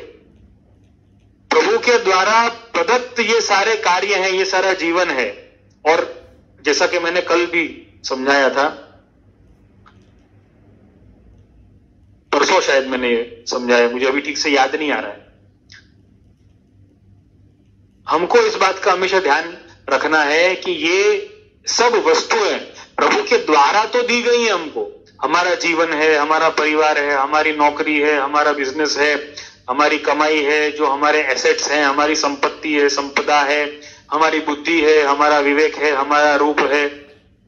प्रभु के द्वारा प्रदत्त ये सारे कार्य हैं, ये सारा जीवन है। और जैसा कि मैंने कल भी समझाया था, परसों शायद मैंने ये समझाया, मुझे अभी ठीक से याद नहीं आ रहा है। हमको इस बात का हमेशा ध्यान रखना है कि ये सब वस्तुएं प्रभु के द्वारा तो दी गई हैं हमको। हमारा जीवन है, हमारा परिवार है, हमारी नौकरी है, हमारा बिजनेस है, हमारी कमाई है, जो हमारे एसेट्स हैं, हमारी संपत्ति है, संपदा है, हमारी बुद्धि है, हमारा विवेक है, हमारा रूप है,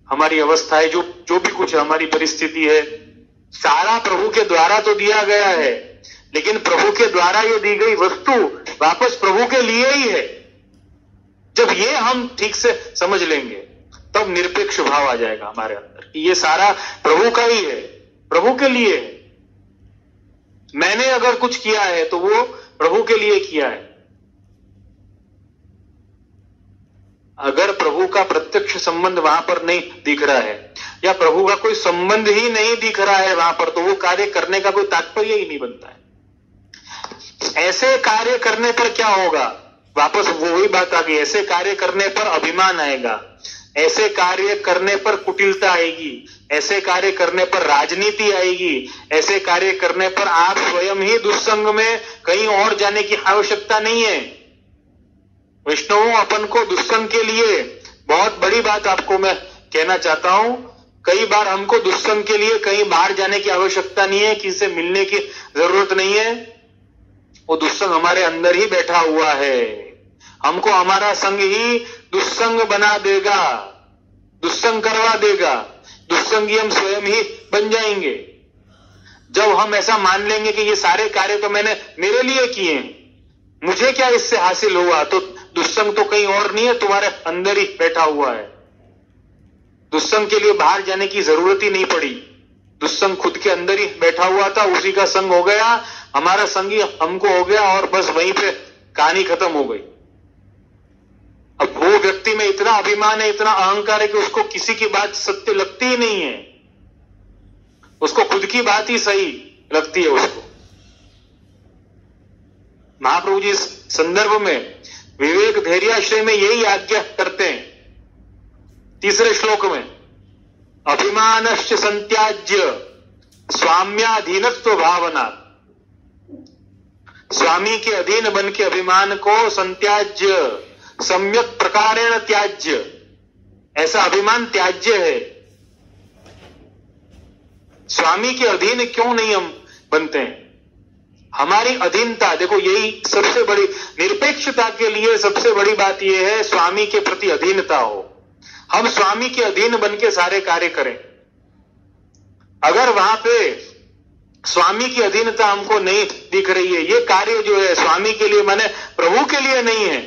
हमारी अवस्था है, जो भी कुछ है, हमारी परिस्थिति है, सारा प्रभु के द्वारा तो दिया गया है। लेकिन प्रभु के द्वारा ये दी गई वस्तु वापस प्रभु के लिए ही है। जब ये हम ठीक से समझ लेंगे तब निरपेक्ष भाव आ जाएगा हमारे अंदर कि ये सारा प्रभु का ही है, प्रभु के लिए है। मैंने अगर कुछ किया है तो वो प्रभु के लिए किया है। अगर प्रभु का प्रत्यक्ष संबंध वहां पर नहीं दिख रहा है या प्रभु का कोई संबंध ही नहीं दिख रहा है वहां पर, तो वो कार्य करने का कोई तात्पर्य ही नहीं बनता है। ऐसे कार्य करने पर क्या होगा? वापस वही बात आ गई, ऐसे कार्य करने पर अभिमान आएगा, ऐसे कार्य करने पर कुटिलता आएगी, ऐसे कार्य करने पर राजनीति आएगी, ऐसे कार्य करने पर आप स्वयं ही दुस्संग में कहीं और जाने की आवश्यकता नहीं है। वैष्णवों, अपन को दुस्संग के लिए बहुत बड़ी बात आपको मैं कहना चाहता हूं। कई बार हमको दुस्संग के लिए कहीं बाहर जाने की आवश्यकता नहीं है, किसी से मिलने की जरूरत नहीं है। वो दुस्संग हमारे अंदर ही बैठा हुआ है। हमको हमारा संग ही दुस्संग बना देगा, दुस्संग करवा देगा। दुस्संगी हम स्वयं ही बन जाएंगे। जब हम ऐसा मान लेंगे कि ये सारे कार्य तो मैंने मेरे लिए किए हैं, मुझे क्या इससे हासिल हुआ, तो दुस्संग तो कहीं और नहीं है, तुम्हारे अंदर ही बैठा हुआ है। दुस्संग के लिए बाहर जाने की जरूरत ही नहीं पड़ी। दुस्संग खुद के अंदर ही बैठा हुआ था, उसी का संग हो गया, हमारा संग ही हमको हो गया और बस वहीं पे कहानी खत्म हो गई। अब वो व्यक्ति में इतना अभिमान है, इतना अहंकार है कि उसको किसी की बात सत्य लगती ही नहीं है, उसको खुद की बात ही सही लगती है उसको। महाप्रभु जी इस संदर्भ में विवेक धैर्याश्रय में यही आज्ञा करते हैं, तीसरे श्लोक में, अभिमानश्च संत्याज्य स्वाम्याधीनत्व भावना। स्वामी के अधीन बन के अभिमान को संत्याज्य, सम्यक प्रकारेण त्याज्य। ऐसा अभिमान त्याज्य है। स्वामी के अधीन क्यों नहीं हम बनते हैं? हमारी अधीनता, देखो यही सबसे बड़ी निरपेक्षता के लिए सबसे बड़ी बात यह है, स्वामी के प्रति अधीनता हो। हम स्वामी के अधीन बन के सारे कार्य करें। अगर वहां पे स्वामी की अधीनता हमको नहीं दिख रही है, ये कार्य जो है स्वामी के लिए माने प्रभु के लिए नहीं है,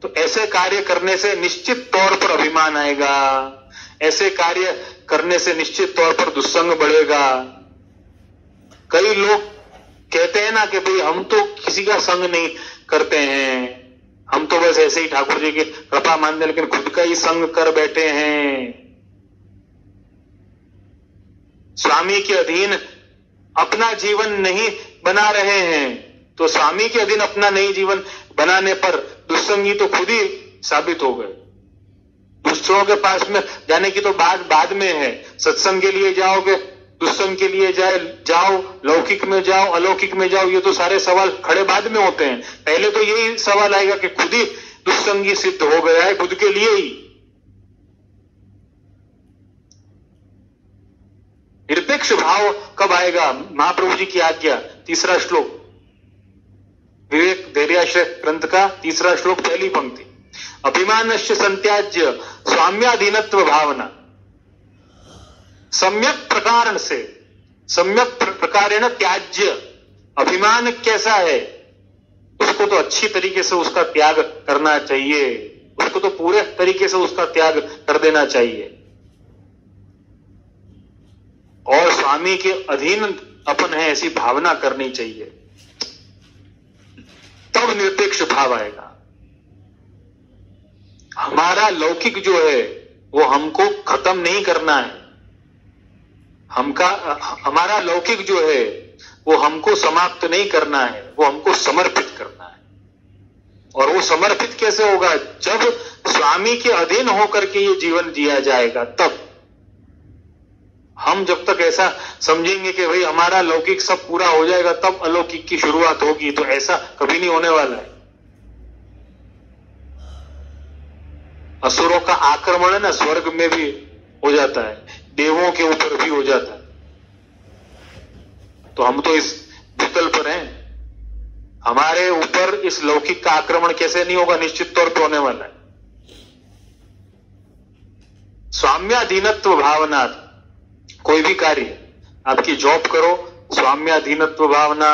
तो ऐसे कार्य करने से निश्चित तौर पर अभिमान आएगा। ऐसे कार्य करने से निश्चित तौर पर दुस्संग बढ़ेगा। कई लोग कहते हैं ना कि भाई हम तो किसी का संग नहीं करते हैं, हम तो बस ऐसे ही ठाकुर जी की कृपा मानते, लेकिन खुद का ही संग कर बैठे हैं। स्वामी के अधीन अपना जीवन नहीं बना रहे हैं, तो स्वामी के अधीन अपना नई जीवन बनाने पर दुस्संगी तो खुद ही साबित हो गए। दूसरों के पास में जाने की तो बात बाद में है। सत्संग के लिए जाओगे, दुस्संग के लिए जाओ, लौकिक में जाओ, अलौकिक में जाओ, ये तो सारे सवाल खड़े बाद में होते हैं। पहले तो यही सवाल आएगा कि खुद ही दुस्संगी सिद्ध हो गया है, खुद के लिए ही। निरपेक्ष भाव कब आएगा? महाप्रभु जी की आज्ञा, तीसरा श्लोक, विवेक धैर्याश्रय ग्रंथ का तीसरा श्लोक, पहली पंक्ति, अभिमानश्च संत्याज्य स्वाम्याधीनत्व भावना। सम्यक प्रकार से, सम्यक प्रकारेण त्याज्य। अभिमान कैसा है, उसको तो अच्छी तरीके से उसका त्याग करना चाहिए, उसको तो पूरे तरीके से उसका त्याग कर देना चाहिए। और स्वामी के अधीन अपन है ऐसी भावना करनी चाहिए, तब निरपेक्ष भाव आएगा। हमारा लौकिक जो है वो हमको खत्म नहीं करना है। हमारा लौकिक जो है वो हमको समाप्त नहीं करना है, वो हमको समर्पित करना है। और वो समर्पित कैसे होगा? जब स्वामी के अधीन होकर के ये जीवन जिया जाएगा, तब। हम जब तक ऐसा समझेंगे कि भाई हमारा लौकिक सब पूरा हो जाएगा तब अलौकिक की शुरुआत होगी, तो ऐसा कभी नहीं होने वाला है। असुरों का आक्रमण है ना, स्वर्ग में भी हो जाता है, देवों के ऊपर भी हो जाता है। तो हम तो इस भूतल पर हैं, हमारे ऊपर इस लौकिक का आक्रमण कैसे नहीं होगा? निश्चित तौर पर होने वाला है। स्वाम्याधीनत्व भावना, कोई भी कार्य, आपकी जॉब करो, स्वाम्याधीनत्व भावना,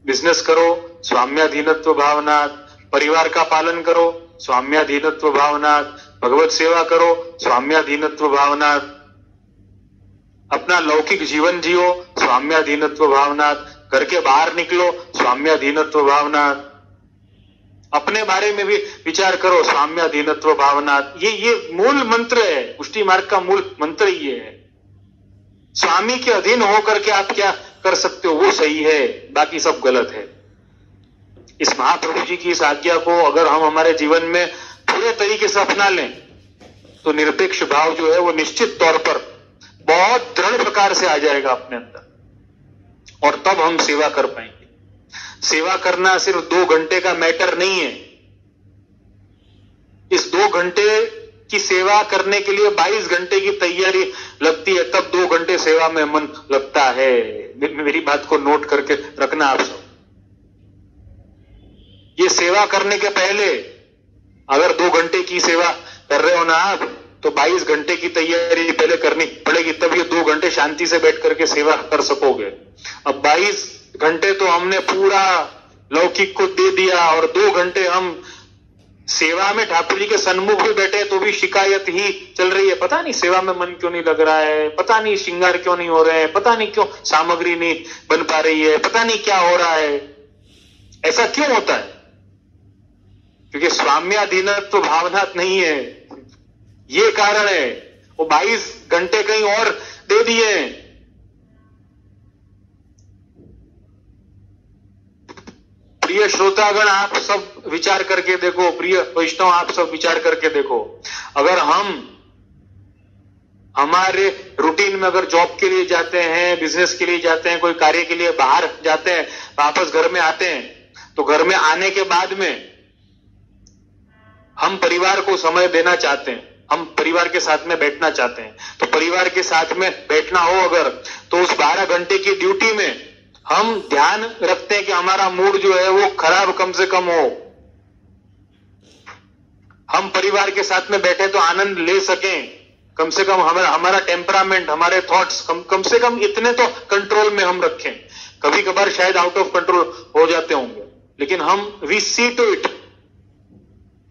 बिजनेस करो, स्वाम्याधीनत्व भावना, परिवार का पालन करो, स्वाम्याधीनत्व भावना, भगवत सेवा करो, स्वाम्याधीनत्व भावना, अपना लौकिक जीवन जियो, स्वाम्याधीनत्व भावना, घर के बाहर निकलो, स्वाम्याधीनत्व भावना, अपने बारे में भी विचार करो, स्वाम्याधीनत्व भावना। ये मूल मंत्र है, पुष्टि मार्ग का मूल मंत्र ये है। स्वामी के अधीन होकर के आप क्या कर सकते हो वो सही है, बाकी सब गलत है। इस महाप्रभु जी की इस आज्ञा को अगर हम हमारे जीवन में पूरे तरीके से अपना लें तो निरपेक्ष भाव जो है वो निश्चित तौर पर बहुत दृढ़ प्रकार से आ जाएगा अपने अंदर, और तब हम सेवा कर पाएंगे। सेवा करना सिर्फ 2 घंटे का मैटर नहीं है। इस 2 घंटे की सेवा करने के लिए 22 घंटे की तैयारी लगती है, तब 2 घंटे सेवा में मन लगता है। मेरी बात को नोट करके रखना आप सब। ये सेवा करने के पहले अगर 2 घंटे की सेवा कर रहे हो ना आप, तो 22 घंटे की तैयारी पहले करनी पड़ेगी, तब ये 2 घंटे शांति से बैठ करके सेवा कर सकोगे। अब 22 घंटे तो हमने पूरा लौकिक को दे दिया और 2 घंटे हम सेवा में ठाकुर जी के सन्मुख भी बैठे तो भी शिकायत ही चल रही है। पता नहीं सेवा में मन क्यों नहीं लग रहा है, पता नहीं श्रृंगार क्यों नहीं हो रहे हैं, पता नहीं क्यों सामग्री नहीं बन पा रही है, पता नहीं क्या हो रहा है। ऐसा क्यों होता है? क्योंकि स्वाम्याधीनत्व भावना नहीं है, ये कारण है। वो 22 घंटे कहीं और दे दिए। प्रिय श्रोतागण, आप सब विचार करके देखो, प्रिय वैष्णव आप सब विचार करके देखो, अगर हम हमारे रूटीन में अगर जॉब के लिए जाते हैं, बिजनेस के लिए जाते हैं, कोई कार्य के लिए बाहर जाते हैं, वापस घर में आते हैं, तो घर में आने के बाद में हम परिवार को समय देना चाहते हैं, हम परिवार के साथ में बैठना चाहते हैं, तो परिवार के साथ में बैठना हो अगर, तो उस 12 घंटे की ड्यूटी में हम ध्यान रखते हैं कि हमारा मूड जो है वो खराब कम से कम हो। हम परिवार के साथ में बैठे तो आनंद ले सकें, कम से कम हमारा टेम्परामेंट, हमारे थॉट्स कम से कम इतने तो कंट्रोल में हम रखें। कभी कभार शायद आउट ऑफ कंट्रोल हो जाते होंगे, लेकिन हम वी सी टू इट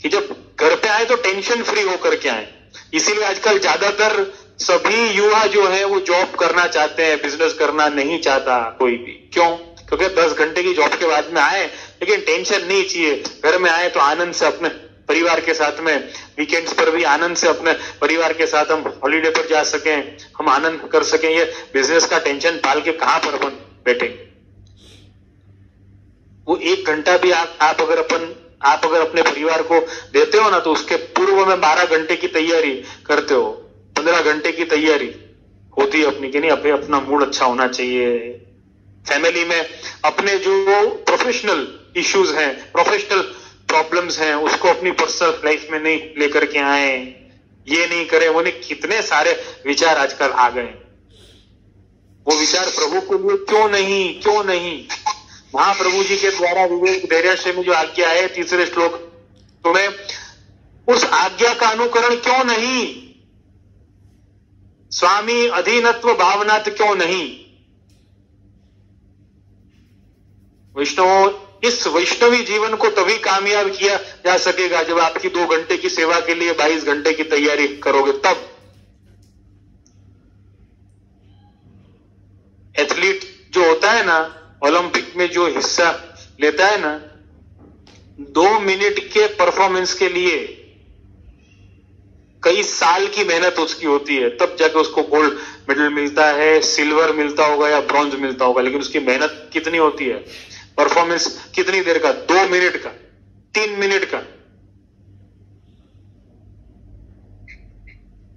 कि जब घर पे आए तो टेंशन फ्री होकर के आए। इसीलिए आजकल ज्यादातर सभी युवा जो है वो जॉब करना चाहते हैं, बिजनेस करना नहीं चाहता कोई भी। क्यों? क्योंकि 10 घंटे की जॉब के बाद में आए, लेकिन टेंशन नहीं चाहिए। घर में आए तो आनंद से अपने परिवार के साथ में, वीकेंड्स पर भी आनंद से अपने परिवार के साथ हम हॉलीडे पर जा सकें, हम आनंद कर सकें। ये बिजनेस का टेंशन पाल के कहां पर अपन बैठेंगे? वो 1 घंटा भी आप अगर अपने परिवार को देते हो ना, तो उसके पूर्व में 12 घंटे की तैयारी करते हो, 15 घंटे की तैयारी होती है अपनी, कि नहीं अपना मूड अच्छा होना चाहिए। फैमिली में अपने जो प्रोफेशनल इश्यूज हैं, प्रोफेशनल प्रॉब्लम्स हैं, उसको अपनी पर्सनल लाइफ में नहीं लेकर के आए, ये नहीं करे, वो नहीं। कितने सारे विचार आजकल आ गए। वो विचार प्रभु के लिए क्यों नहीं? महाप्रभु जी के द्वारा विवेक धैर्य में जो आज्ञा है 3रे श्लोक, तुम्हें उस आज्ञा का अनुकरण क्यों नहीं? स्वामी अधीनत्व भावनात् क्यों नहीं? वैष्णव, इस वैष्णवी जीवन को तभी कामयाब किया जा सकेगा जब आपकी 2 घंटे की सेवा के लिए 22 घंटे की तैयारी करोगे। तब एथलीट जो होता है ना, ओलंपिक में जो हिस्सा लेता है ना, 2 मिनट के परफॉर्मेंस के लिए कई साल की मेहनत उसकी होती है, तब जाके उसको गोल्ड मेडल मिलता है, सिल्वर मिलता होगा या ब्रॉन्ज मिलता होगा। लेकिन उसकी मेहनत कितनी होती है, परफॉर्मेंस कितनी देर का, 2 मिनट का, 3 मिनट का।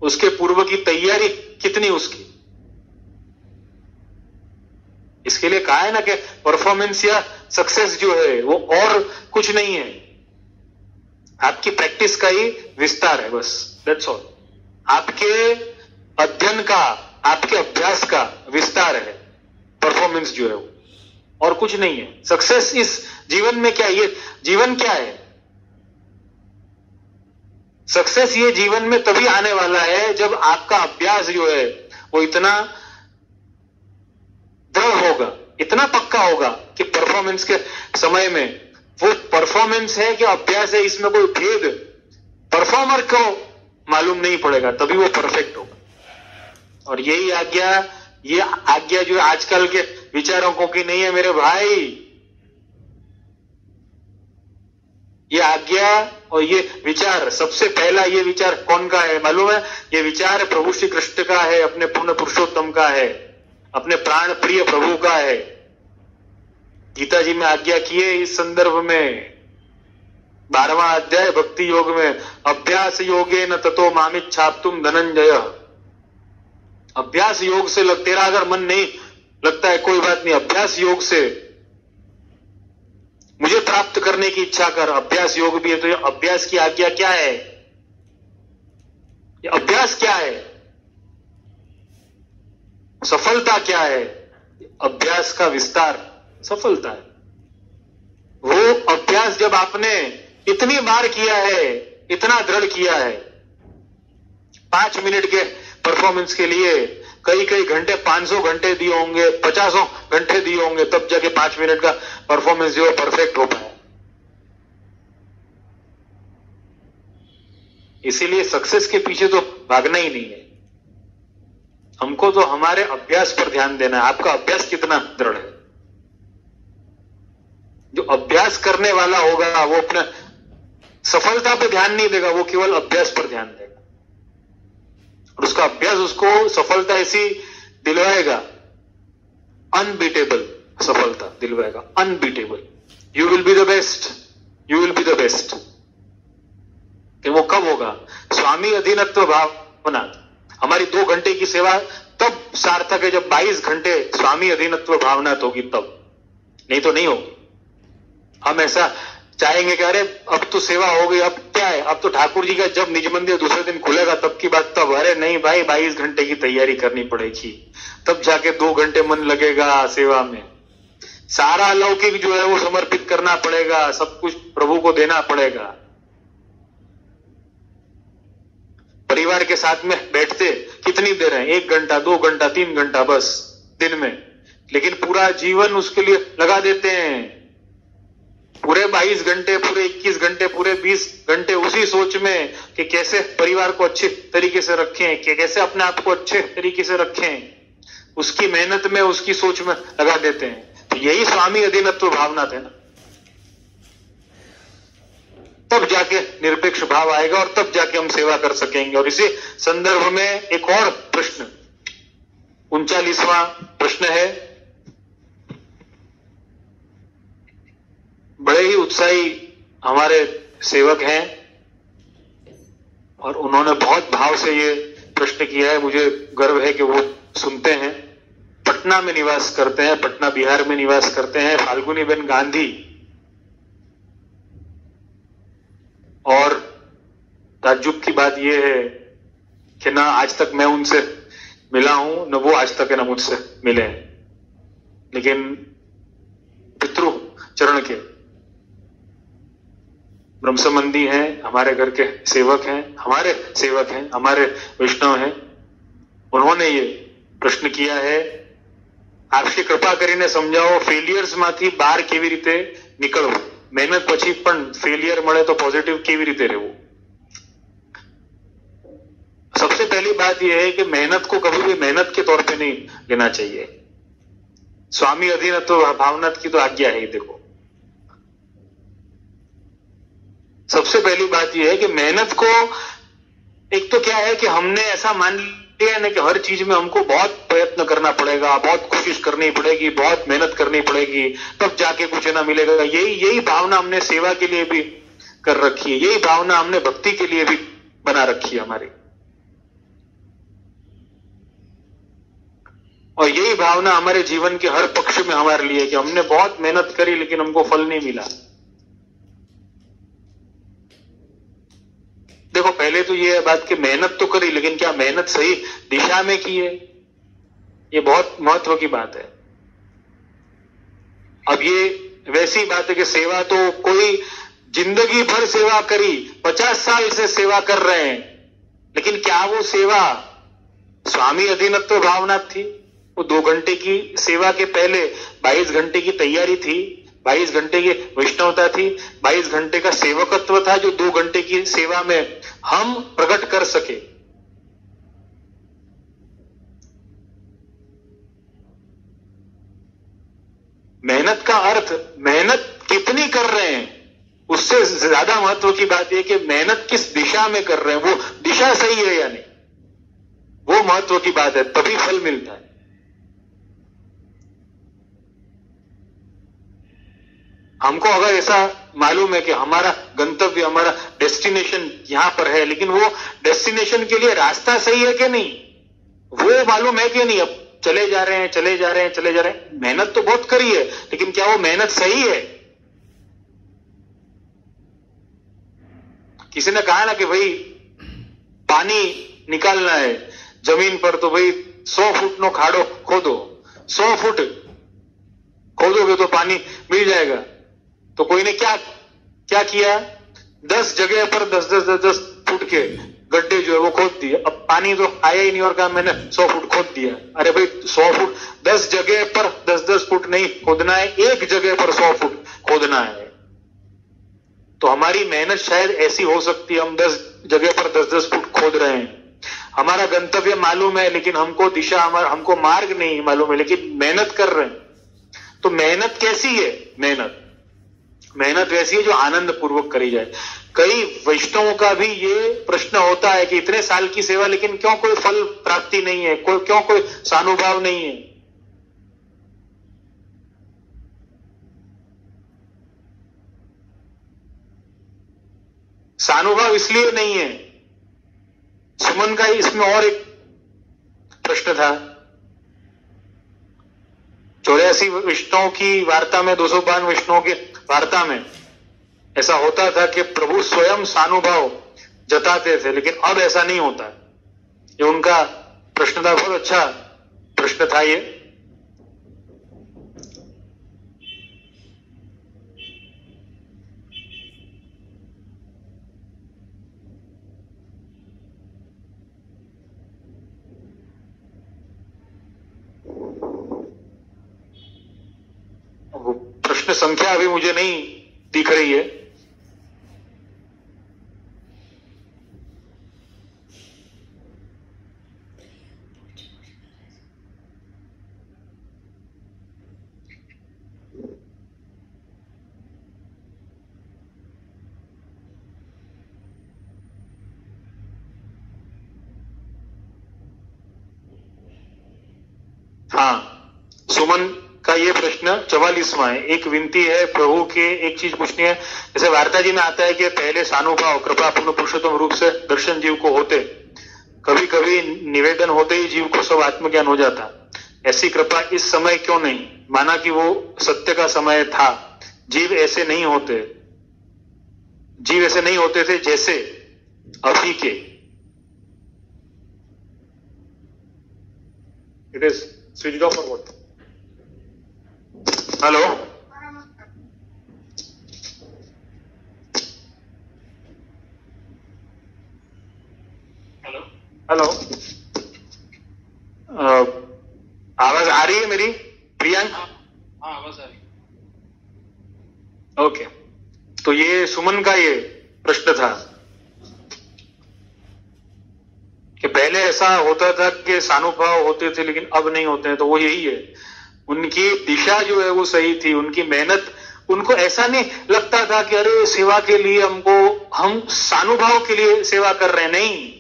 उसके पूर्व की तैयारी कितनी उसकी। इसके लिए कहा है ना कि परफॉर्मेंस या सक्सेस जो है वो और कुछ नहीं है, आपकी प्रैक्टिस का ही विस्तार है, बस दैट्स ऑल। आपके अध्ययन का, आपके अभ्यास का विस्तार है परफॉर्मेंस जो है वो, और कुछ नहीं है। सक्सेस इस जीवन में क्या है? ये जीवन क्या है? सक्सेस ये जीवन में तभी आने वाला है जब आपका अभ्यास जो है वो इतना दृढ़ होगा, इतना पक्का होगा कि परफॉर्मेंस के समय में, वो परफॉर्मेंस है कि अभ्यास है, इसमें कोई भेद परफॉर्मर को मालूम नहीं पड़ेगा, तभी वो परफेक्ट होगा। और यही आज्ञा, ये आज्ञा जो आजकल के विचारकों की नहीं है मेरे भाई। ये आज्ञा और ये विचार, सबसे पहला ये विचार कौन का है मालूम है? ये विचार प्रभु श्री कृष्ण का है, अपने पूर्ण पुरुषोत्तम का है, अपने प्राण प्रिय प्रभु का है। गीता जी में आज्ञा की है इस संदर्भ में, 12वां अध्याय भक्ति योग में, अभ्यास योगे न ततो मामिच्छाप्तुम धनंजय। अभ्यास योग से तेरा अगर मन नहीं लगता है कोई बात नहीं, अभ्यास योग से मुझे प्राप्त करने की इच्छा कर। अभ्यास योग भी है, तो ये अभ्यास की आज्ञा क्या है? ये अभ्यास क्या है? सफलता क्या है? अभ्यास का विस्तार सफलता है। वो अभ्यास जब आपने इतनी बार किया है, इतना दृढ़ किया है, 5 मिनट के परफॉर्मेंस के लिए कई कई घंटे, 500 घंटे दिए होंगे, 50 घंटे दिए होंगे, तब जाके 5 मिनट का परफॉर्मेंस जो है परफेक्ट हो पाया। इसीलिए सक्सेस के पीछे तो भागना ही नहीं है, हमको तो हमारे अभ्यास पर ध्यान देना है। आपका अभ्यास कितना दृढ़ है? जो अभ्यास करने वाला होगा वो अपने सफलता पे ध्यान नहीं देगा, वो केवल अभ्यास पर ध्यान देगा, और उसका अभ्यास उसको सफलता ऐसी दिलवाएगा, अनबीटेबल सफलता दिलवाएगा, unbeatable. You will be the best, you will be the best. कि वो कब होगा? स्वामी अधीनत्व भावना। हमारी 2 घंटे की सेवा तब सार्थक है जब 22 घंटे स्वामी अधीनत्व भावना होगी, तब, नहीं तो नहीं होगी। हम ऐसा चाहेंगे कि अरे अब तो सेवा हो गई, अब क्या है, अब तो ठाकुर जी का जब निज मंदिर दूसरे दिन खुलेगा तब की बात, तब। अरे नहीं भाई, 22 घंटे की तैयारी करनी पड़ेगी, तब जाके 2 घंटे मन लगेगा सेवा में। सारा अलौकिक जो है वो समर्पित करना पड़ेगा, सब कुछ प्रभु को देना पड़ेगा। परिवार के साथ में बैठते कितनी देर है? 1 घंटा, 2 घंटा, 3 घंटा बस दिन में, लेकिन पूरा जीवन उसके लिए लगा देते हैं। पूरे 22 घंटे, पूरे 21 घंटे, पूरे 20 घंटे उसी सोच में कि कैसे परिवार को अच्छे तरीके से रखें, कि कैसे अपने आप को अच्छे तरीके से रखें, उसकी मेहनत में, उसकी सोच में लगा देते हैं। तो यही स्वामी अधीनत्व भावना थे ना। तब जाके निरपेक्ष भाव आएगा और तब जाके हम सेवा कर सकेंगे। और इसी संदर्भ में एक और प्रश्न, 39वां प्रश्न है। बड़े ही उत्साही हमारे सेवक हैं और उन्होंने बहुत भाव से ये प्रश्न किया है। मुझे गर्व है कि वो सुनते हैं। पटना में निवास करते हैं, पटना बिहार में निवास करते हैं, फाल्गुनी बेन गांधी। और ताज्जुब की बात यह है कि ना आज तक मैं उनसे मिला हूं, न वो आज तक है ना मुझसे मिले हैं, लेकिन पितृ चरण के ब्रह्मसंबंधी हैं, हमारे घर के सेवक हैं, हमारे सेवक हैं, हमारे वैष्णव हैं। उन्होंने ये प्रश्न किया है, आपकी कृपा કરીને समझाओ, फेलियर्स मांथी બહાર કેવી રીતે નીકળવું? મહેનત પછી પણ ફેલિયર મળે તો પોઝિટિવ કેવી રીતે રહેવું? सबसे पहली बात यह है कि मेहनत को कभी भी मेहनत के तौर पे नहीं लेना चाहिए। स्वामी अधीनत्व भावना की तो आज्ञा है ही। देखो, सबसे पहली बात यह है कि मेहनत को, एक तो क्या है कि हमने ऐसा मान लिया ना कि हर चीज में हमको बहुत प्रयत्न करना पड़ेगा, बहुत कोशिश करनी पड़ेगी, बहुत मेहनत करनी पड़ेगी, तब जाके कुछ ना मिलेगा। यही भावना हमने सेवा के लिए भी कर रखी है, यही भावना हमने भक्ति के लिए भी बना रखी है हमारी, और यही भावना हमारे जीवन के हर पक्ष में हमारे लिए कि हमने बहुत मेहनत करी लेकिन हमको फल नहीं मिला। देखो, पहले तो ये बात कि मेहनत तो करी लेकिन क्या मेहनत सही दिशा में की है, ये बहुत महत्व की बात है। अब ये वैसी बात है कि सेवा तो कोई जिंदगी भर सेवा करी, 50 साल से सेवा कर रहे हैं, लेकिन क्या वो सेवा स्वामी अधीनत्व भावना थी? वो 2 घंटे की सेवा के पहले 22 घंटे की तैयारी थी, 22 घंटे की वैष्णवता थी, 22 घंटे का सेवकत्व था जो 2 घंटे की सेवा में हम प्रकट कर सके। मेहनत का अर्थ, मेहनत कितनी कर रहे हैं उससे ज्यादा महत्व की बात यह कि मेहनत किस दिशा में कर रहे हैं, वो दिशा सही है या नहीं, वो महत्व की बात है, तभी फल मिलता है। हमको अगर ऐसा मालूम है कि हमारा गंतव्य, हमारा डेस्टिनेशन यहां पर है, लेकिन वो डेस्टिनेशन के लिए रास्ता सही है कि नहीं, वो मालूम है कि नहीं, अब चले जा रहे हैं, चले जा रहे हैं, चले जा रहे हैं, मेहनत तो बहुत करी है, लेकिन क्या वो मेहनत सही है? किसी ने कहा ना कि भाई पानी निकालना है जमीन पर, तो भाई 100 फुट नो खाड़ो खोदो, 100 फुट खोदोगे तो पानी मिल जाएगा। तो कोई ने क्या क्या किया, 10 जगह पर 10 फुट के गड्ढे जो है वो खोद दिए। अब पानी तो आया ही नहीं और कहा मैंने 100 फुट खोद दिया। अरे भाई 100 फुट 10 जगह पर 10 फुट नहीं खोदना है, एक जगह पर 100 फुट खोदना है। तो हमारी मेहनत शायद ऐसी हो सकती है, हम 10 जगह पर 10 फुट खोद रहे हैं, हमारा गंतव्य मालूम है लेकिन हमको दिशा, हमको मार्ग नहीं मालूम है, लेकिन मेहनत कर रहे हैं। तो मेहनत कैसी है? मेहनत वैसी है जो आनंद पूर्वक करी जाए। कई वैष्णवों का भी ये प्रश्न होता है कि इतने साल की सेवा लेकिन क्यों कोई फल प्राप्ति नहीं है, क्यों कोई सानुभाव नहीं है। सानुभाव इसलिए नहीं है, सुमन का इसमें और एक प्रश्न था। 84 वैष्णव की वार्ता में, 252 वैष्णव की वार्ता में ऐसा होता था कि प्रभु स्वयं सानुभाव जताते थे, लेकिन अब ऐसा नहीं होता। ये उनका प्रश्न था, बहुत अच्छा प्रश्न था ये। प्रश्न संख्या अभी मुझे नहीं दिख रही है। हाँ, सुमन का ये प्रश्न 44वां है। एक विनती है प्रभु के, एक चीज पूछनी है। जैसे वार्ता जी में आता है कि पहले सानुभाव कृपा पूर्ण पुरुषोत्तम रूप से दर्शन जीव को होते, कभी कभी निवेदन होते ही जीव को सब आत्मज्ञान हो जाता। ऐसी कृपा इस समय क्यों नहीं? माना कि वो सत्य का समय था, जीव ऐसे नहीं होते थे जैसे अभी के। इट इज स्विच ऑफ और व्हाट? हेलो, हेलो, आवाज आ रही है मेरी प्रियांक? हाँ, आवाज आ रही। ओके, तो ये सुमन का ये प्रश्न था कि पहले ऐसा होता था कि सानुभाव होते थे लेकिन अब नहीं होते हैं। तो वो यही है, उनकी दिशा जो है वो सही थी, उनकी मेहनत, उनको ऐसा नहीं लगता था कि अरे सेवा के लिए हम सानुभाव के लिए सेवा कर रहे हैं। नहीं,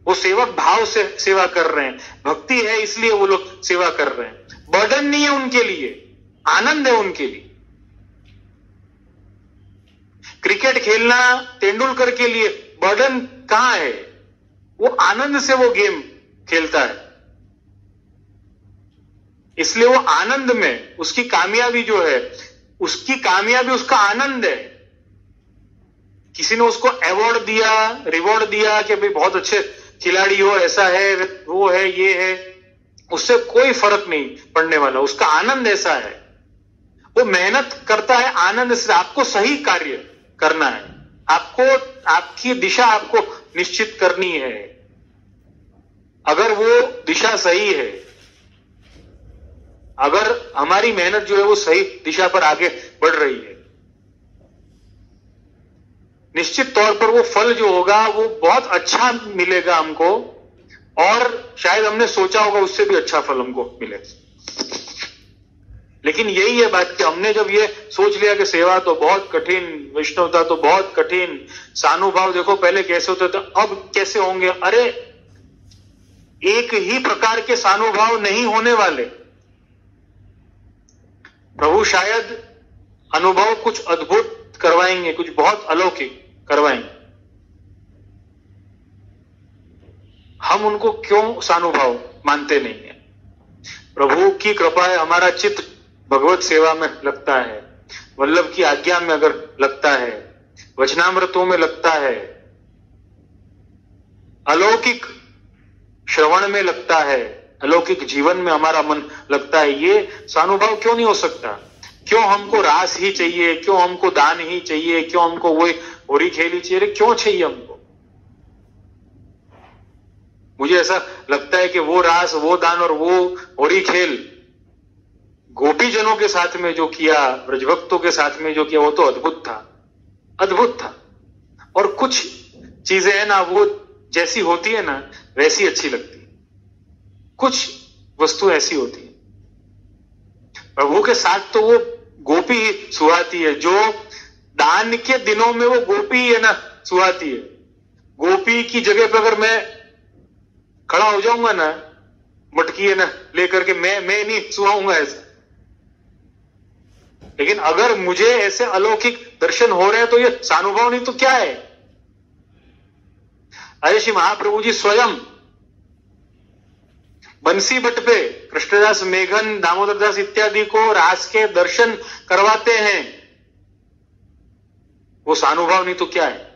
वो सेवक भाव से सेवा कर रहे हैं, भक्ति है इसलिए वो लोग सेवा कर रहे हैं। बर्डन नहीं है उनके लिए, आनंद है उनके लिए। क्रिकेट खेलना तेंदुलकर के लिए बर्डन कहां है? वो आनंद से वो गेम खेलता है, इसलिए वो आनंद में, उसकी कामयाबी जो है, उसकी कामयाबी उसका आनंद है। किसी ने उसको अवार्ड दिया, रिवॉर्ड दिया कि भाई बहुत अच्छे खिलाड़ी हो, ऐसा है, वो है, ये है, उससे कोई फर्क नहीं पड़ने वाला। उसका आनंद ऐसा है, वो मेहनत करता है आनंद से। आपको सही कार्य करना है, आपको आपकी दिशा आपको निश्चित करनी है। अगर वो दिशा सही है, अगर हमारी मेहनत जो है वो सही दिशा पर आगे बढ़ रही है, निश्चित तौर पर वो फल जो होगा वो बहुत अच्छा मिलेगा हमको, और शायद हमने सोचा होगा उससे भी अच्छा फल हमको मिले। लेकिन यही है बात कि हमने जब ये सोच लिया कि सेवा तो बहुत कठिन, वैष्णवता तो बहुत कठिन, सानुभाव देखो पहले कैसे होते थे अब कैसे होंगे। अरे एक ही प्रकार के सानुभाव नहीं होने वाले। प्रभु शायद अनुभव कुछ अद्भुत करवाएंगे, कुछ बहुत अलौकिक करवाएंगे। हम उनको क्यों सानुभाव मानते नहीं है? प्रभु की कृपा है, हमारा चित्त भगवत सेवा में लगता है, वल्लभ की आज्ञा में अगर लगता है, वचनामृतों में लगता है, अलौकिक श्रवण में लगता है, अलौकिक जीवन में हमारा मन लगता है, ये सानुभाव क्यों नहीं हो सकता? क्यों हमको रास ही चाहिए? क्यों हमको दान ही चाहिए? क्यों हमको वो होरी खेल ही चाहिए? क्यों चाहिए हमको? मुझे ऐसा लगता है कि वो रास, वो दान और वो होरी खेल गोपीजनों के साथ में जो किया, ब्रजभक्तों के साथ में जो किया, वो तो अद्भुत था, अद्भुत था। और कुछ चीजें है ना, वो जैसी होती है ना वैसी अच्छी लगती है। कुछ वस्तु ऐसी होती है, प्रभु के साथ तो वो गोपी ही सुहाती है। जो दान के दिनों में वो गोपी है ना सुहाती है। गोपी की जगह पर अगर मैं खड़ा हो जाऊंगा ना, मटकी है ना लेकर के, मैं नहीं सुहाऊंगा ऐसा। लेकिन अगर मुझे ऐसे अलौकिक दर्शन हो रहे हैं तो ये सानुभाव नहीं तो क्या है? अरे श्री महाप्रभु जी स्वयं बंसी बट पे कृष्णदास, मेघन, दामोदर दास इत्यादि को रास के दर्शन करवाते हैं। वो सानुभाव नहीं तो क्या है?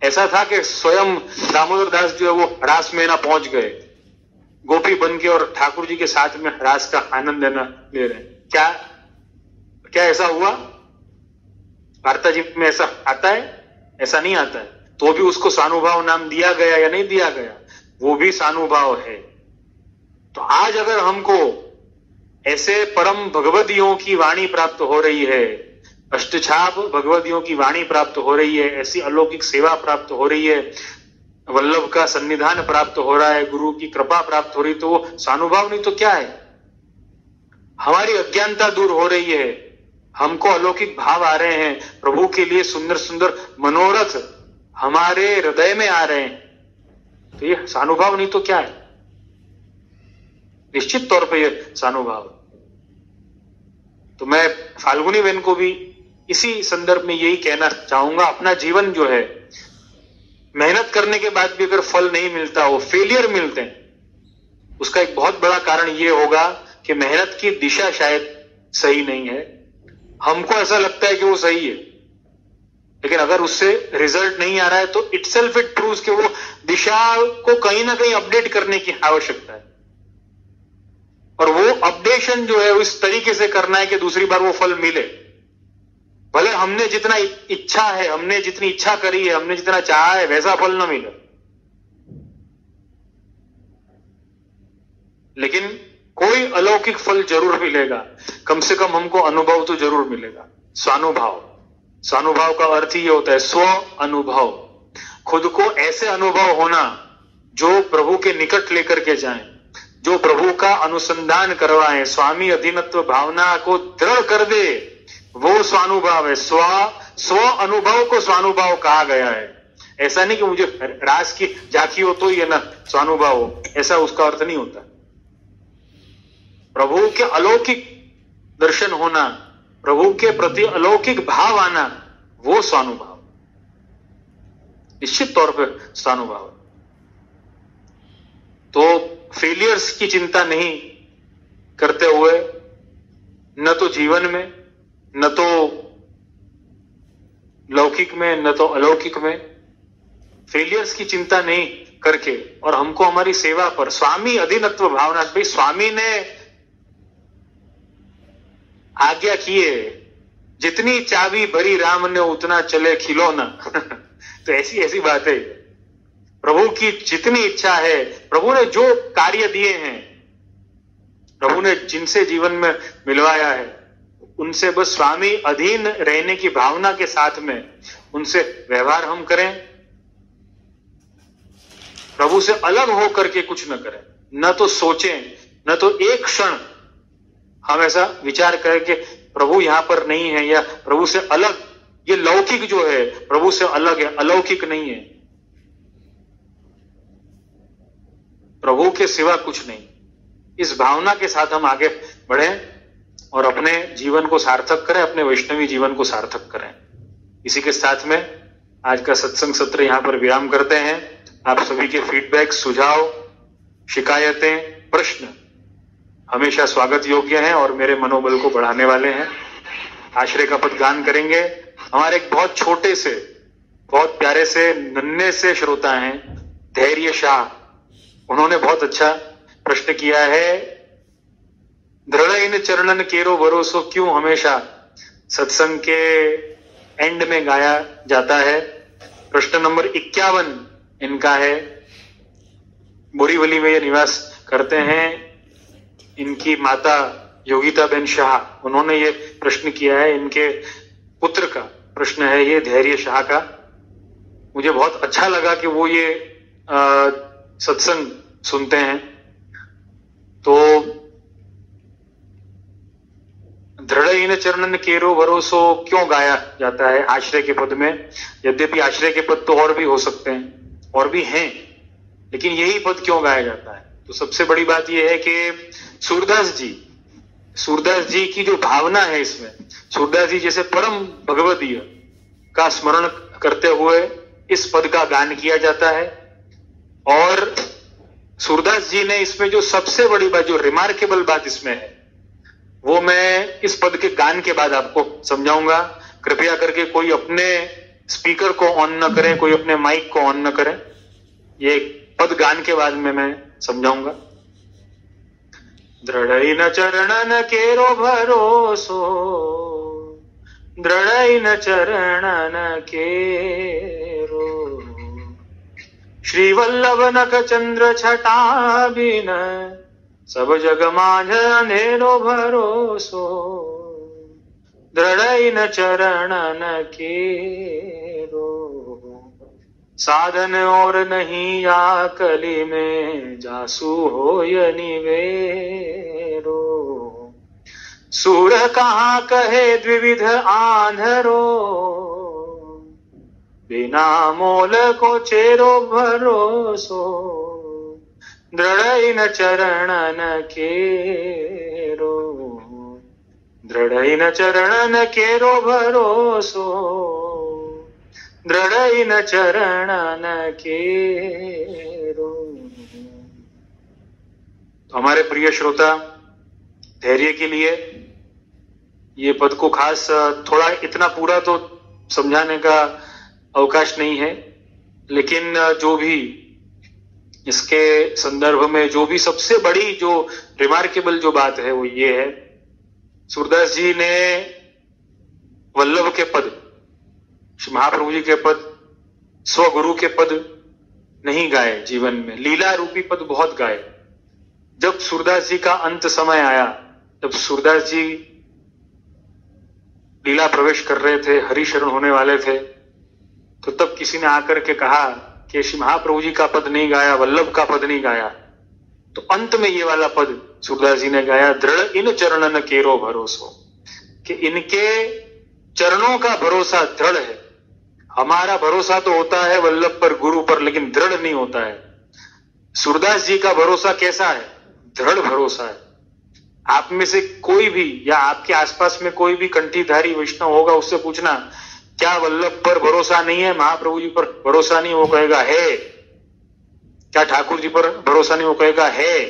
ऐसा था कि स्वयं दामोदर दास जो है वो रास में ना पहुंच गए, गोपी बन के, और ठाकुर जी के साथ में रास का आनंद लेना ले रहे हैं। क्या ऐसा हुआ? वार्ता जी में ऐसा आता है? ऐसा नहीं आता है। तो भी उसको सानुभाव नाम दिया गया या नहीं दिया गया? वो भी सानुभाव है। तो आज अगर हमको ऐसे परम भगवदियों की वाणी प्राप्त हो रही है, अष्टछाप भगवदियों की वाणी प्राप्त हो रही है, ऐसी अलौकिक सेवा प्राप्त हो रही है, वल्लभ का सन्निधान प्राप्त हो रहा है, गुरु की कृपा प्राप्त हो रही, तो वो सानुभाव नहीं तो क्या है? हमारी अज्ञानता दूर हो रही है, हमको अलौकिक भाव आ रहे हैं, प्रभु के लिए सुंदर सुंदर मनोरथ हमारे हृदय में आ रहे हैं, तो ये सानुभाव नहीं तो क्या है? निश्चित तौर पे ये सानुभाव। तो मैं फाल्गुनी बहन को भी इसी संदर्भ में यही कहना चाहूंगा, अपना जीवन जो है, मेहनत करने के बाद भी अगर फल नहीं मिलता हो, फेलियर मिलते हैं, उसका एक बहुत बड़ा कारण ये होगा कि मेहनत की दिशा शायद सही नहीं है। हमको ऐसा लगता है कि वो सही है, लेकिन अगर उससे रिजल्ट नहीं आ रहा है तो इटसेल्फ इट प्रूव्स कि वो दिशा को कहीं ना कहीं अपडेट करने की आवश्यकता है। और वो अपडेशन जो है उस तरीके से करना है कि दूसरी बार वो फल मिले। भले हमने जितना इच्छा है, हमने जितनी इच्छा करी है, हमने जितना चाहा है, वैसा फल ना मिले, लेकिन कोई अलौकिक फल जरूर मिलेगा। कम से कम हमको अनुभव तो जरूर मिलेगा। स्वानुभव, स्वानुभव का अर्थ ही होता है स्व अनुभव, खुद को ऐसे अनुभव होना जो प्रभु के निकट लेकर के जाएं, जो प्रभु का अनुसंधान करवाएं, स्वामी अधीनत्व भावना को दृढ़ कर दे, वो स्वानुभव है। स्व अनुभव को स्वानुभव कहा गया है। ऐसा नहीं कि मुझे रास की झांकी हो तो ये ना स्वानुभव हो, ऐसा उसका अर्थ नहीं होता। प्रभु के अलौकिक दर्शन होना, प्रभु के प्रति अलौकिक भाव आना, वो स्वानुभव, निश्चित तौर पर स्वानुभव। तो फेलियर्स की चिंता नहीं करते हुए, न तो जीवन में, न तो लौकिक में, न तो अलौकिक में, फेलियर्स की चिंता नहीं करके, और हमको हमारी सेवा पर स्वामी अधीनत्व भावना, भाई स्वामी ने आज्ञा किए, जितनी चाबी भरी राम ने उतना चले खिलौना तो ऐसी ऐसी बात है। प्रभु की जितनी इच्छा है, प्रभु ने जो कार्य दिए हैं, प्रभु ने जिनसे जीवन में मिलवाया है, उनसे बस स्वामी अधीन रहने की भावना के साथ में उनसे व्यवहार हम करें, प्रभु से अलग होकर के कुछ न करें, न तो सोचें, न तो एक क्षण हम ऐसा विचार करें कि प्रभु यहां पर नहीं है, या प्रभु से अलग, ये लौकिक जो है प्रभु से अलग है, अलौकिक नहीं है, प्रभु के सिवा कुछ नहीं। इस भावना के साथ हम आगे बढ़ें और अपने जीवन को सार्थक करें, अपने वैष्णवी जीवन को सार्थक करें। इसी के साथ में आज का सत्संग सत्र यहां पर विराम करते हैं। आप सभी के फीडबैक, सुझाव, शिकायतें, प्रश्न हमेशा स्वागत योग्य हैं और मेरे मनोबल को बढ़ाने वाले हैं। आश्रय का पद गान करेंगे। हमारे एक बहुत छोटे से, बहुत प्यारे से, नन्हे से श्रोता हैं धैर्य शाह। उन्होंने बहुत अच्छा प्रश्न किया है, दृढ़ इन चरणन केरो भरोसो क्यों हमेशा सत्संग के एंड में गाया जाता है। प्रश्न नंबर 51 इनका है। बोरीवली में ये निवास करते हैं। इनकी माता योगिताबेन शाह, उन्होंने ये प्रश्न किया है। इनके पुत्र का प्रश्न है ये, धैर्य शाह का। मुझे बहुत अच्छा लगा कि वो ये सत्संग सुनते हैं। तो दृढ़ इन चरणन केरो भरोसो क्यों गाया जाता है आश्रय के पद में। यद्यपि आश्रय के पद तो और भी हो सकते हैं, और भी हैं, लेकिन यही पद क्यों गाया जाता है। तो सबसे बड़ी बात यह है कि सूरदास जी की जो भावना है इसमें, सूरदास जी जैसे परम भगवदीय का स्मरण करते हुए इस पद का गान किया जाता है। और सूरदास जी ने इसमें जो सबसे बड़ी बात, जो रिमार्केबल बात इसमें है, वो मैं इस पद के गान के बाद आपको समझाऊंगा। कृपया करके कोई अपने स्पीकर को ऑन न करें, कोई अपने माइक को ऑन न करें। ये पद गान के बाद में मैं समझाऊंगा। दृढ़ चरणन केरो भरोसो, दृढ़ चरणन केरो, श्री वल्लभ नख चंद्र छटा बिन सब जग माझ अंधेरो भरोसो, दृढ़ चरणन केरो, साधन और नहीं या कली में जासु होय निवेरो, सूर कहाँ कहे द्विविध आंधरो, बिना मोल को चेरो भरोसो, दृढ़ चरणन केरो, दृढ़ चरणन केरो भरोसो, दृढ़ चरणन केरो। तो हमारे प्रिय श्रोता, धैर्य के लिए ये पद को खास थोड़ा, इतना पूरा तो समझाने का अवकाश नहीं है, लेकिन जो भी इसके संदर्भ में जो भी सबसे बड़ी जो रिमार्केबल जो बात है वो ये है, सूरदास जी ने वल्लभ के पद, महाप्रभु जी के पद, स्वगुरु के पद नहीं गाए जीवन में, लीला रूपी पद बहुत गाए। जब सूरदास जी का अंत समय आया, जब सूरदास जी लीला प्रवेश कर रहे थे, हरिशरण होने वाले थे, तो तब किसी ने आकर के कहा कि श्री महाप्रभु जी का पद नहीं गाया, वल्लभ का पद नहीं गाया। तो अंत में ये वाला पद सूरदास जी ने गाया, दृढ़ इन चरणन केरो भरोसो, कि इनके चरणों का भरोसा दृढ़ है। हमारा भरोसा तो होता है वल्लभ पर, गुरु पर, लेकिन दृढ़ नहीं होता है। सूरदास जी का भरोसा कैसा है? दृढ़ भरोसा है। आप में से कोई भी या आपके आसपास में कोई भी कंठीधारी वैष्णव होगा, उससे पूछना क्या वल्लभ पर भरोसा नहीं है, महाप्रभु जी पर भरोसा नहीं? वो कहेगा है। क्या ठाकुर जी पर भरोसा नहीं? वो कहेगा है।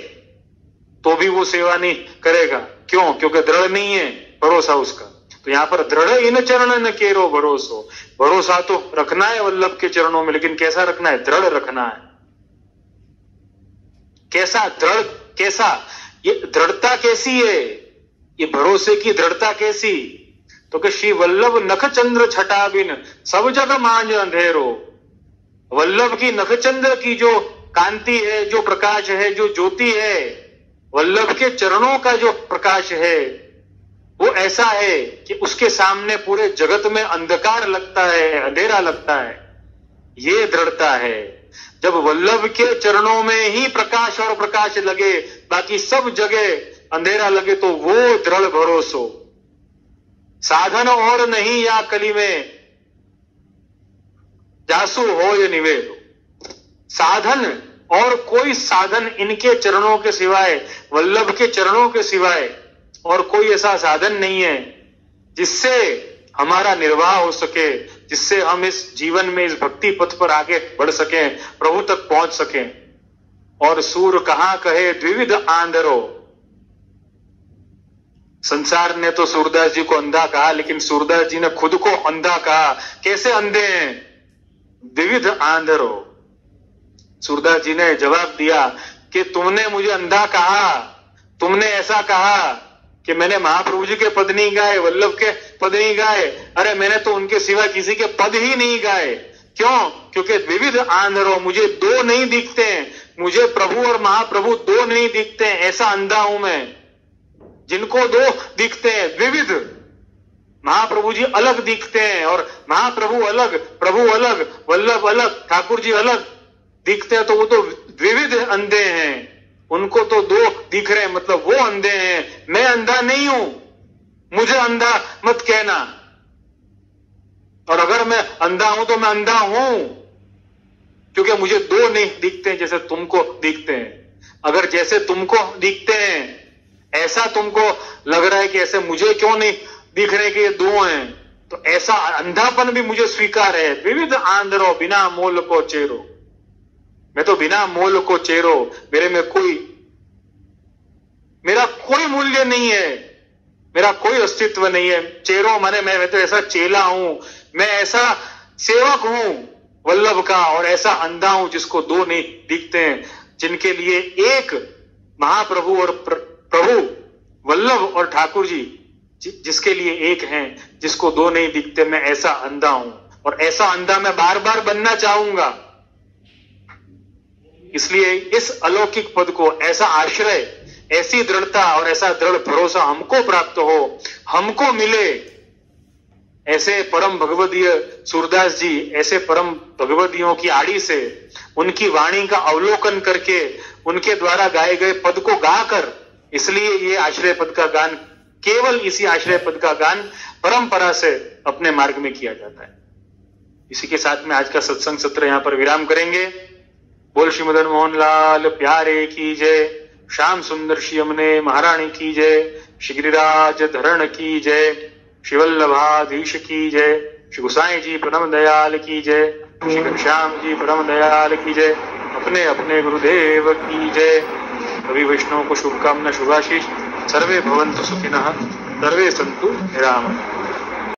तो भी वो सेवा नहीं करेगा। क्यों? क्योंकि दृढ़ नहीं है भरोसा उसका। तो यहां पर दृढ़ इन चरणन केरो भरोसो, भरोसा तो रखना है वल्लभ के चरणों में, लेकिन कैसा रखना है? दृढ़ रखना है। कैसा दृढ़? कैसा? ये दृढ़ता कैसी है? ये भरोसे की दृढ़ता कैसी? तो कि श्री वल्लभ नखचंद्र छटा बिन सब जग मांझ अंधेरो। वल्लभ की नखचंद्र की जो कांति है, जो प्रकाश है, जो ज्योति है, वल्लभ के चरणों का जो प्रकाश है, वो ऐसा है कि उसके सामने पूरे जगत में अंधकार लगता है, अंधेरा लगता है। ये दृढ़ता है। जब वल्लभ के चरणों में ही प्रकाश और प्रकाश लगे, बाकी सब जगह अंधेरा लगे, तो वो दृढ़ भरोसो। साधन और नहीं या कली में जासु हो ये निवेदो। साधन और कोई साधन इनके चरणों के सिवाय, वल्लभ के चरणों के सिवाय और कोई ऐसा साधन नहीं है जिससे हमारा निर्वाह हो सके, जिससे हम इस जीवन में, इस भक्ति पथ पर आगे बढ़ सकें, प्रभु तक पहुंच सकें। और सूर कहां कहे द्विविध आंधरो, संसार ने तो सूरदास जी को अंधा कहा, लेकिन सूरदास जी ने खुद को अंधा कहा। कैसे अंधे हैं? विविध आंधरो। सूरदास जी ने जवाब दिया कि तुमने मुझे अंधा कहा, तुमने ऐसा कहा कि मैंने महाप्रभु जी के पद नहीं गाए, वल्लभ के पद नहीं गाए। अरे मैंने तो उनके सिवा किसी के पद ही नहीं गाए। क्यों? क्योंकि विविध आंधरो, मुझे दो नहीं दिखते हैं, मुझे प्रभु और महाप्रभु दो नहीं दिखते हैं, ऐसा अंधा हूं मैं। जिनको दो दिखते हैं, विविध, महाप्रभु जी अलग दिखते हैं और महाप्रभु अलग, प्रभु अलग, वल्लभ अलग, ठाकुर जी अलग दिखते हैं, तो वो तो विविध अंधे हैं। उनको तो दो दिख रहे हैं, मतलब वो अंधे हैं, मैं अंधा नहीं हूं, मुझे अंधा मत कहना। और अगर मैं अंधा हूं तो मैं अंधा हूं, क्योंकि मुझे दो नहीं दिखते हैं जैसे तुमको दिखते हैं। अगर जैसे तुमको दिखते हैं ऐसा तुमको लग रहा है कि ऐसे मुझे क्यों नहीं दिख रहे कि ये दो हैं, तो ऐसा अंधापन भी मुझे स्वीकार है। विविध आंधरो बिना मोल को चेरो, मैं तो बिना मोल को चेरो, मेरा कोई मूल्य नहीं है, मेरा कोई अस्तित्व नहीं है। चेरो माने मैं तो ऐसा चेला हूं, मैं ऐसा सेवक हूं वल्लभ का, और ऐसा अंधा हूं जिसको दो नहीं दिखते हैं, जिनके लिए एक महाप्रभु और प्रभु वल्लभ और ठाकुर जी जिसके लिए एक हैं, जिसको दो नहीं दिखते, मैं ऐसा अंधा हूं। और ऐसा अंधा मैं बार बार बनना चाहूंगा। इसलिए इस अलौकिक पद को, ऐसा आश्रय, ऐसी दृढ़ता और ऐसा दृढ़ भरोसा हमको प्राप्त हो, हमको मिले। ऐसे परम भगवदीय सूरदास जी, ऐसे परम भगवदियों की आड़ी से, उनकी वाणी का अवलोकन करके, उनके द्वारा गाए गए पद को गाकर, इसलिए ये आश्रय पद का गान, केवल इसी आश्रय पद का गान परंपरा से अपने मार्ग में किया जाता है। इसी के साथ में आज का सत्संग सत्र यहां पर विराम करेंगे। बोल श्री मदन मोहन लाल प्यारे की जय, श्याम सुंदर श्री यमुने महारानी की जय, श्री गिरिराज धरण की जय, श्री वल्लभाधीश की जय, श्री गोसाई जी परम दयाल की जय, श्री घनश्याम जी परम दयाल की जय, अपने अपने गुरुदेव की जय। सभी वैष्णवों को शुभकामना, शुभाशीष। सर्वे भवन्तु सुखिनः, सर्वे सन्तु निरामयाः।